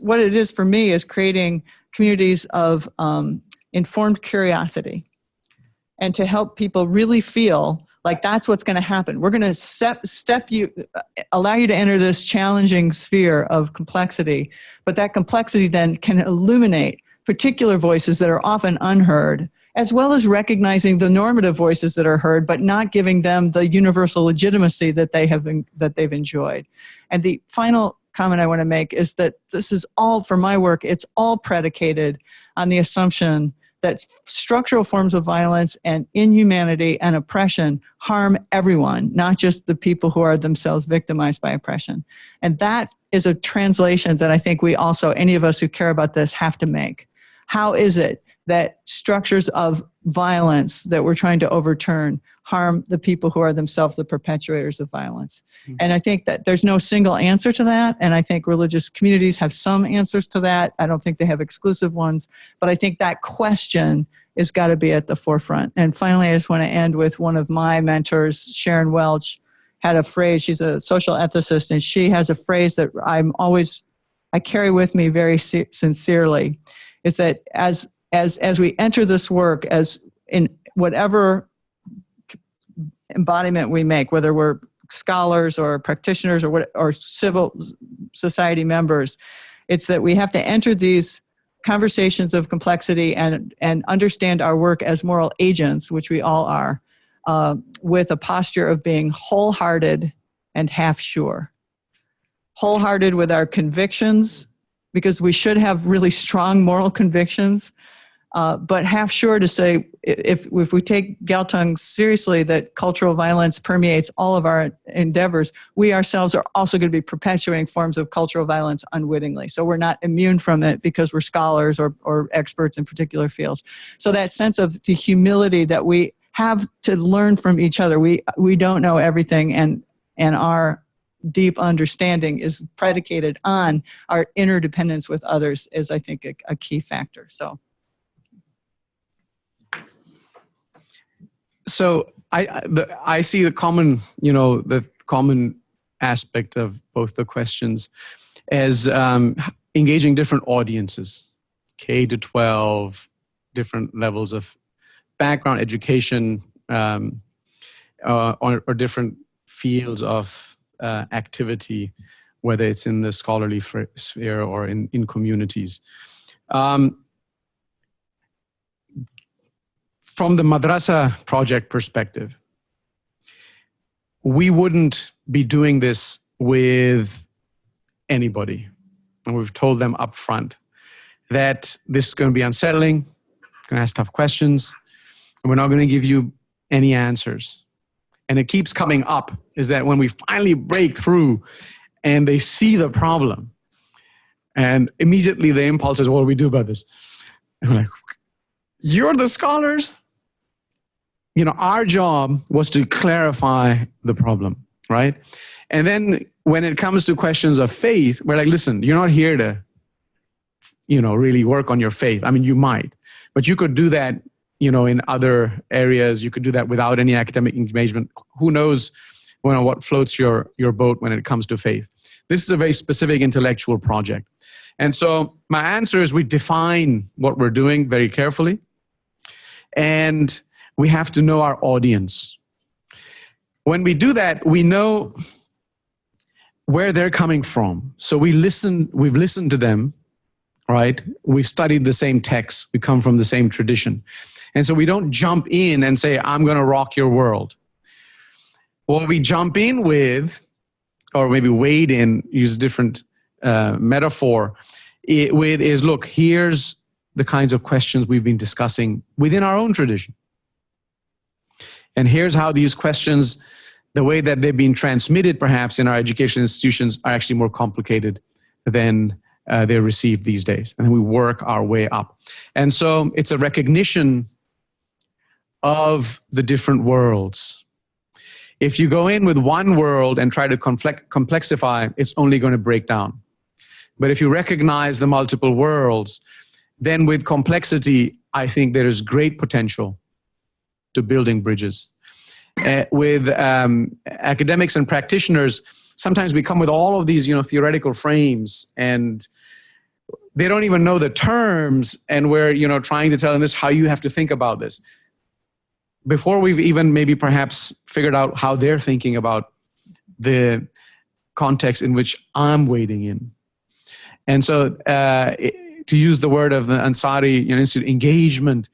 what it is for me is creating communities of informed curiosity, and to help people really feel like that's what's going to happen. We're going to allow you to enter this challenging sphere of complexity, but that complexity then can illuminate particular voices that are often unheard, as well as recognizing the normative voices that are heard, but not giving them the universal legitimacy that they've enjoyed. And the final comment I want to make is that this is all, for my work, it's all predicated on the assumption that structural forms of violence and inhumanity and oppression harm everyone, not just the people who are themselves victimized by oppression. And that is a translation that I think we also, any of us who care about this, have to make. How is it that structures of violence that we're trying to overturn harm the people who are themselves the perpetuators of violence? And I think that there's no single answer to that. And I think religious communities have some answers to that. I don't think they have exclusive ones. But I think that question has got to be at the forefront. And finally, I just want to end with one of my mentors, Sharon Welch, had a phrase. She's a social ethicist, and she has a phrase that I carry with me very sincerely, is that as we enter this work, as in whatever embodiment we make, whether we're scholars or practitioners or civil society members, it's that we have to enter these conversations of complexity and understand our work as moral agents, which we all are, with a posture of being wholehearted and half sure. Wholehearted with our convictions, because we should have really strong moral convictions, but half sure to say, if we take Galtung seriously, that cultural violence permeates all of our endeavors, we ourselves are also going to be perpetuating forms of cultural violence unwittingly. So we're not immune from it because we're scholars or experts in particular fields. So that sense of the humility that we have to learn from each other. We don't know everything, and our deep understanding is predicated on our interdependence with others is, I think, a key factor. So I see the common aspect of both the questions as engaging different audiences, K to 12, different levels of background, education, or different fields of activity, whether it's in the scholarly sphere or in communities. From the Madrasa project perspective, we wouldn't be doing this with anybody. And we've told them up front that this is going to be unsettling, going to ask tough questions, and we're not going to give you any answers. And it keeps coming up, is that when we finally break through and they see the problem, and immediately the impulse is, what do we do about this? And we're like, you're the scholars? Our job was to clarify the problem, right? And then when it comes to questions of faith, we're like, listen, you're not here to, really work on your faith. I mean, you might, but you could do that, in other areas. You could do that without any academic engagement. Who knows what floats your boat when it comes to faith. This is a very specific intellectual project. And so my answer is we define what we're doing very carefully. And we have to know our audience. When we do that, we know where they're coming from. So we've listened to them, right? We've studied the same texts. We come from the same tradition. And so we don't jump in and say, I'm going to rock your world. What we jump in with, or maybe wade in, use a different metaphor, is, look, here's the kinds of questions we've been discussing within our own tradition. And here's how these questions, the way that they've been transmitted perhaps in our education institutions, are actually more complicated than they're received these days. And then we work our way up. And so it's a recognition of the different worlds. If you go in with one world and try to complexify, it's only going to break down. But if you recognize the multiple worlds, then with complexity, I think there is great potential to building bridges. With academics and practitioners, sometimes we come with all of these, theoretical frames, and they don't even know the terms, and we're, trying to tell them this, how you have to think about this, before we've even maybe perhaps figured out how they're thinking about the context in which I'm wading in. And so to use the word of the Ansari Institute, engagement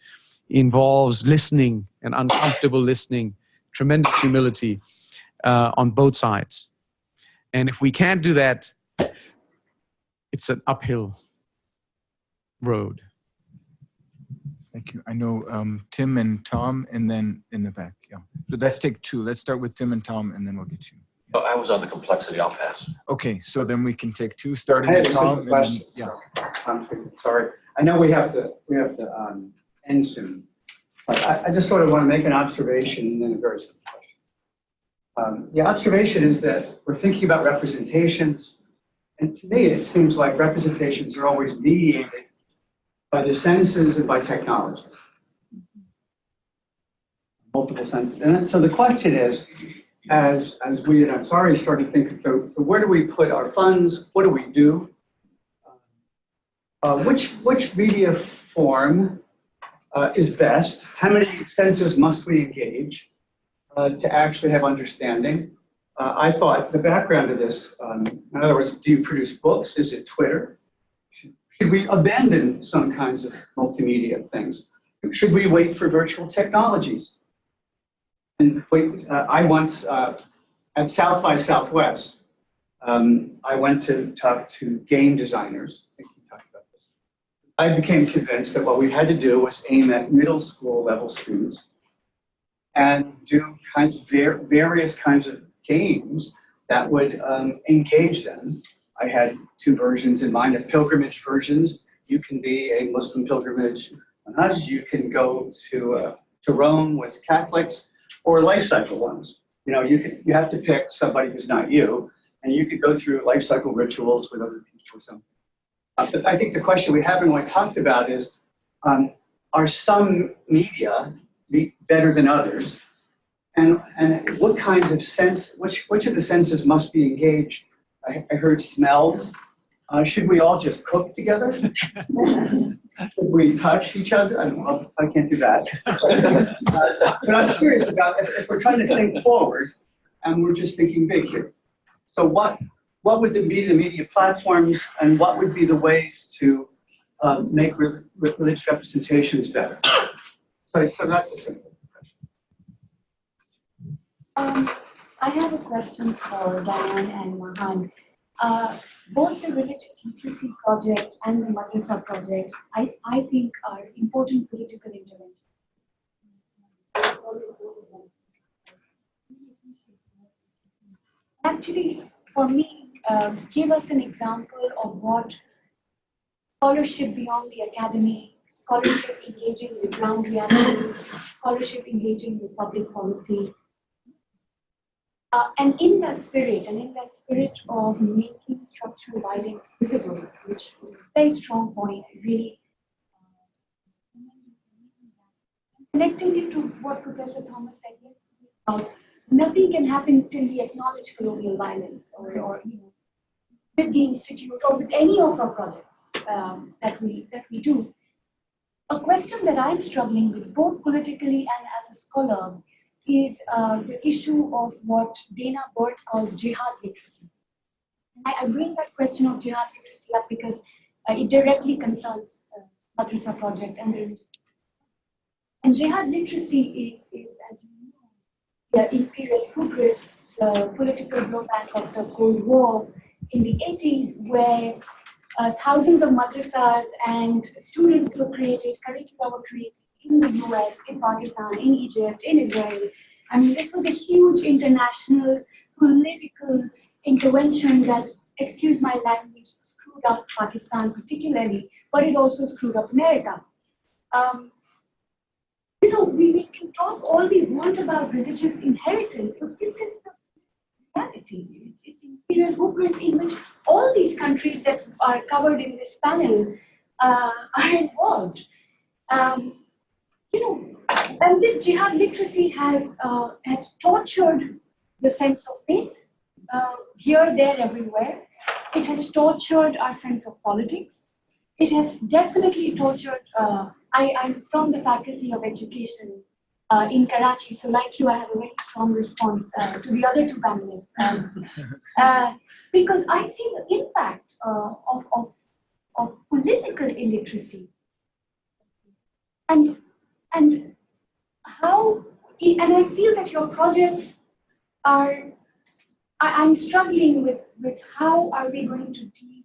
involves listening and uncomfortable listening, tremendous humility on both sides. And if we can't do that, it's an uphill road. Thank you. I know Tim and Tom, and then in the back. Yeah. So let's take two. Let's start with Tim and Tom, and then we'll get you. Oh, I was on the complexity. I'll pass. Okay, so then we can take two, starting I had with a simple Tom. question. And then, yeah. Sorry. I know we have to end soon, but I just sort of want to make an observation and then a very simple question. The observation is that we're thinking about representations, and to me it seems like representations are always mediated by the senses and by technologies. Multiple senses. And so the question is, as we at Ansari started thinking through, so where do we put our funds? What do we do? Which media form is best? How many senses must we engage to actually have understanding? I thought the background of this, in other words, do you produce books? Is it Twitter? Should we abandon some kinds of multimedia things? Should we wait for virtual technologies? And I once, at South by Southwest, I went to talk to game designers. I think we talked about this. I became convinced that what we had to do was aim at middle school level students and do various kinds of games that would engage them. I had two versions in mind, pilgrimage versions. You can be a Muslim pilgrimage on Hajj. You can go to Rome with Catholics, or life cycle ones. You know, you have to pick somebody who's not you, and you could go through life cycle rituals with other people or something. But I think the question we haven't really talked about is, are some media better than others? And what kinds of sense, which of the senses must be engaged? I heard smells. Should we all just cook together? Should we touch each other? I don't know, I can't do that. But I'm curious about if we're trying to think forward and we're just thinking big here. So what would be the media platforms, and what would be the ways to make religious representations better? So that's a simple question. I have a question for Diane and Mahan. Both the Religious Literacy Project and the Madrasa Project, I think, are important political interventions. Actually, for me, give us an example of what scholarship beyond the academy, scholarship engaging with ground realities, scholarship engaging with public policy. And in that spirit, of making structural violence visible, which is a very strong point, really connecting it to what Professor Thomas said yesterday about nothing can happen till we acknowledge colonial violence, or with the Institute or with any of our projects that we do. A question that I'm struggling with, both politically and as a scholar, is the issue of what Dana Burt calls jihad literacy. I bring that question of jihad literacy up because it directly concerns Madrasa Project and the religious. And jihad literacy is, as you know, the imperial hubris, the political blowback of the Cold War in the 80s, where thousands of madrasas and students were created, curricula were created in the US, in Pakistan, in Egypt, in Israel. I mean, this was a huge international political intervention that, excuse my language, screwed up Pakistan particularly, but it also screwed up America. We can talk all we want about religious inheritance, but this is the reality. It's imperial hubris in which all these countries that are covered in this panel are involved. And this jihad literacy has tortured the sense of faith here, there, everywhere. It has tortured our sense of politics. It has definitely tortured. I'm from the Faculty of Education in Karachi, so like you, I have a very strong response to the other two panelists because I see the impact of political illiteracy and how, and I feel that your projects are, I'm struggling with how are we going to deal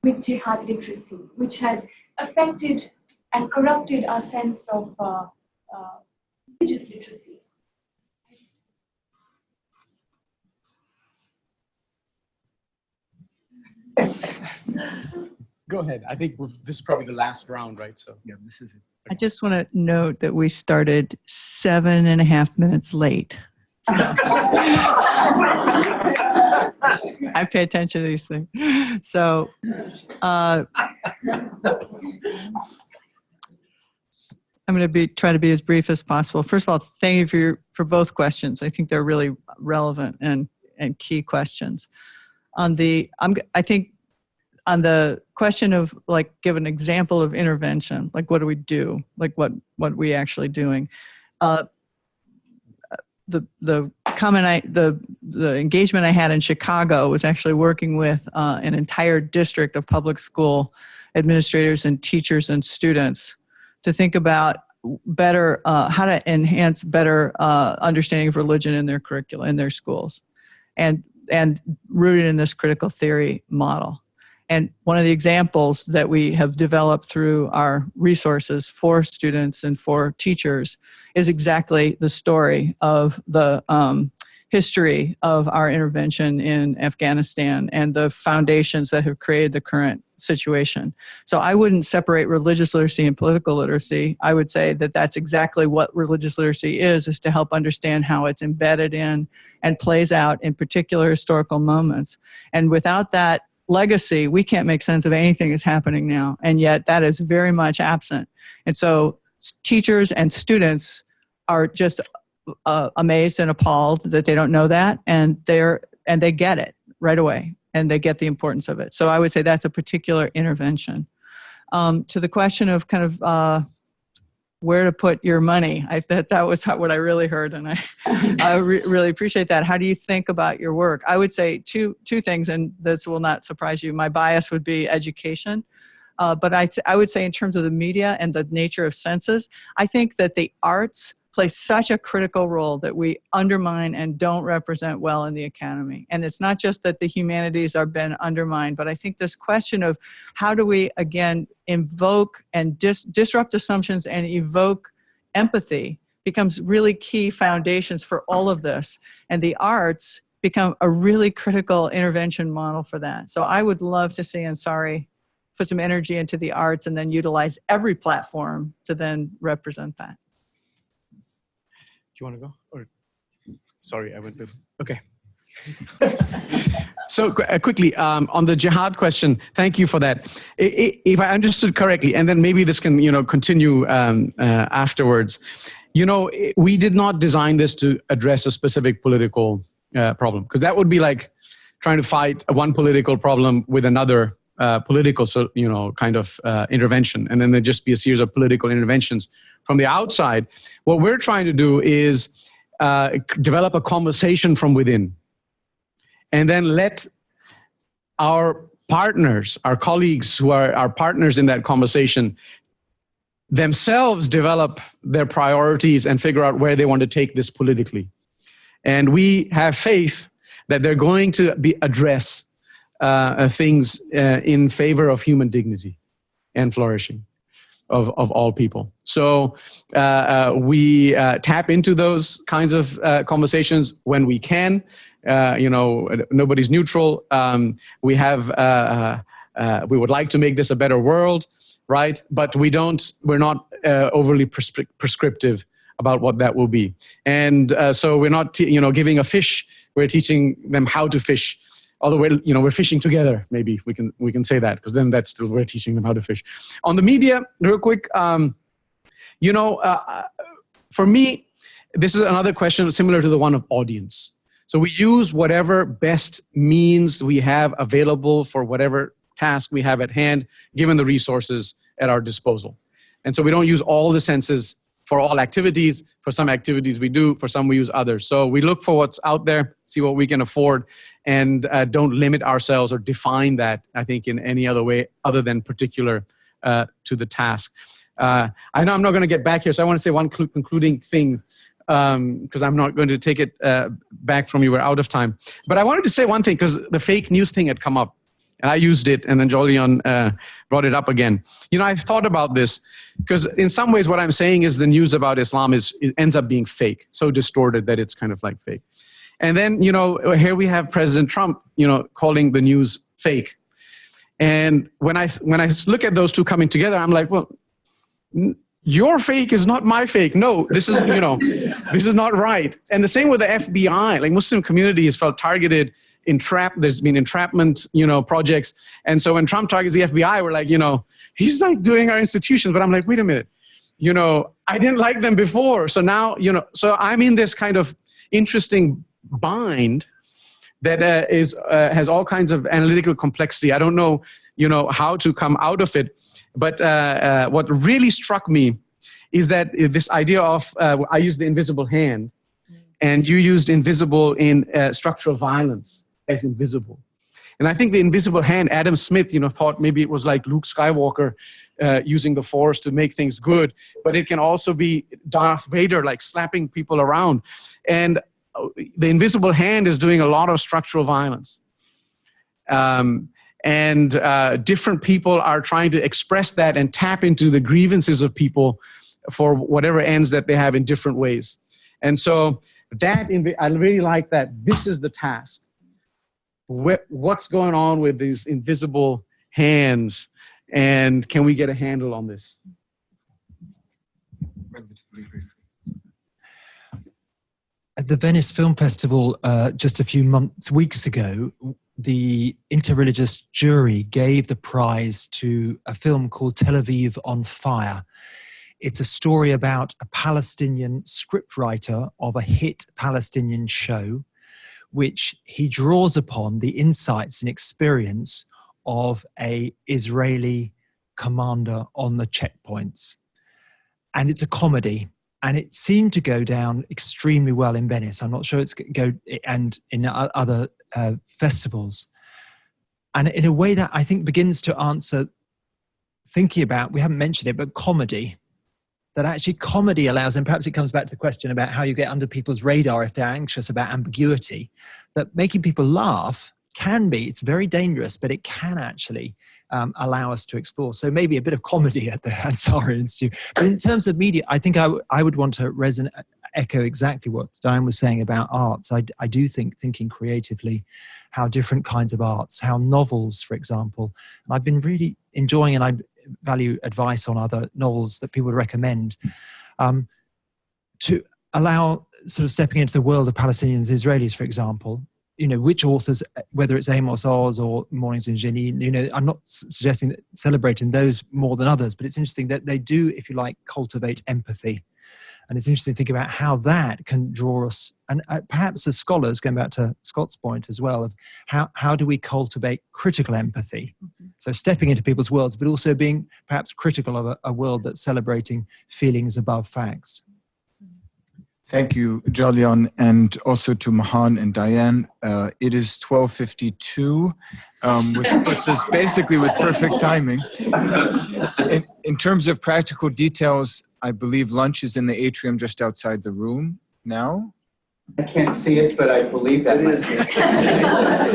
with jihad literacy, which has affected and corrupted our sense of religious literacy. Go ahead. I think this is probably the last round, right? So Yeah, this is it. I just want to note that we started 7.5 minutes late. So I pay attention to these things. So I'm going to try to be as brief as possible. First of all, thank you for both questions. I think they're really relevant and key questions. I think on the question of like, give an example of intervention, like what do we do? Like what are we actually doing? The engagement I had in Chicago was actually working with an entire district of public school administrators and teachers and students to think about better, how to enhance better understanding of religion in their curricula, in their schools, and rooted in this critical theory model. And one of the examples that we have developed through our resources for students and for teachers is exactly the story of the history of our intervention in Afghanistan and the foundations that have created the current situation. So I wouldn't separate religious literacy and political literacy. I would say that that's exactly what religious literacy is to help understand how it's embedded in and plays out in particular historical moments. And without that legacy, we can't make sense of anything that's happening now. And yet that is very much absent. And so teachers and students are just amazed and appalled that they don't know that, and they get it right away, and they get the importance of it. So I would say that's a particular intervention. To the question of kind of where to put your money, that was what I really heard, and I really appreciate that. How do you think about your work? I would say two things, and this will not surprise you. My bias would be education. But I would say in terms of the media and the nature of senses, I think that the arts play such a critical role that we undermine and don't represent well in the academy. And it's not just that the humanities are been undermined, but I think this question of how do we, again, invoke and disrupt assumptions and evoke empathy becomes really key foundations for all of this. And the arts become a really critical intervention model for that. So I would love to see Ansari put some energy into the arts and then utilize every platform to then represent that. Do you want to go? Or sorry, I went to. Okay. So quickly on the jihad question, thank you for that. If I understood correctly, and then maybe this can continue afterwards. We did not design this to address a specific political problem, because that would be like trying to fight one political problem with another political, kind of intervention, and then there'd just be a series of political interventions from the outside. What we're trying to do is develop a conversation from within, and then let our partners, our colleagues who are our partners in that conversation, themselves develop their priorities and figure out where they want to take this politically. And we have faith that they're going to address things in favor of human dignity and flourishing of all people. So we tap into those kinds of conversations when we can. Nobody's neutral. We would like to make this a better world, right? But we're not overly prescriptive about what that will be. And so we're not, giving a fish. We're teaching them how to fish. Although we're fishing together, maybe we can say that, because then that's still, we're teaching them how to fish. On the media, real quick, for me, this is another question similar to the one of audience. So we use whatever best means we have available for whatever task we have at hand, given the resources at our disposal. And so we don't use all the senses for all activities. For some activities we do, for some we use others. So we look for what's out there, see what we can afford, and don't limit ourselves or define that, I think, in any other way other than particular to the task. I know I'm not going to get back here, so I want to say one concluding thing, because I'm not going to take it back from you. We're out of time. But I wanted to say one thing, because the fake news thing had come up. And I used it, and then Jolyon brought it up again. I've thought about this, because in some ways what I'm saying is the news about Islam it ends up being fake, so distorted that it's kind of like fake. And then, here we have President Trump, calling the news fake. And when I look at those two coming together, I'm like, well, your fake is not my fake. No, this is, this is not right. And the same with the FBI. Like, Muslim community has felt targeted, entrapped. There's been entrapment, projects. And so when Trump targets the FBI, we're like, he's like doing our institutions. But I'm like, wait a minute, I didn't like them before. So now, so I'm in this kind of interesting bind that has all kinds of analytical complexity. I don't know, how to come out of it. But what really struck me is that this idea of, I used the invisible hand, and you used invisible in structural violence as invisible. And I think the invisible hand, Adam Smith, thought maybe it was like Luke Skywalker using the Force to make things good, but it can also be Darth Vader, like slapping people around. And the invisible hand is doing a lot of structural violence. And different people are trying to express that and tap into the grievances of people for whatever ends that they have in different ways. And so I really like that. This is the task. What's going on with these invisible hands, and can we get a handle on this? At the Venice Film Festival just a few weeks ago, the interreligious jury gave the prize to a film called Tel Aviv on Fire. It's a story about a Palestinian scriptwriter of a hit Palestinian show, which he draws upon the insights and experience of an Israeli commander on the checkpoints. And it's a comedy. And it seemed to go down extremely well in Venice. I'm not sure it's and in other festivals. And in a way that I think begins to answer, thinking about, we haven't mentioned it, but comedy. That actually comedy allows, and perhaps it comes back to the question about how you get under people's radar if they're anxious about ambiguity, that making people laugh can be, it's very dangerous, but it can actually allow us to explore. So maybe a bit of comedy at the Ansari Institute. But in terms of media, I think I would want to echo exactly what Diane was saying about arts. I do think thinking creatively, how different kinds of arts, how novels, for example. And I've been really enjoying, and I value advice on other novels that people would recommend, to allow sort of stepping into the world of Palestinians and Israelis, for example. Which authors, whether it's Amos Oz or Mornings in Jenin, I'm not suggesting that celebrating those more than others, but it's interesting that they do, if you like, cultivate empathy. And it's interesting to think about how that can draw us, and perhaps as scholars, going back to Scott's point as well, of how do we cultivate critical empathy? Mm-hmm. So stepping into people's worlds, but also being perhaps critical of a world that's celebrating feelings above facts. Thank you, Jolyon, and also to Mahan and Diane. It is 12:52, which puts us basically with perfect timing. In terms of practical details, I believe lunch is in the atrium just outside the room now. I can't see it, but I believe that is.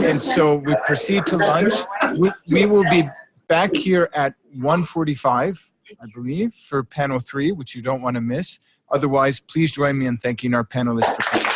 And so we proceed to lunch. We will be back here at 1:45, I believe, for panel 3, which you don't want to miss. Otherwise, please join me in thanking our panelists for coming.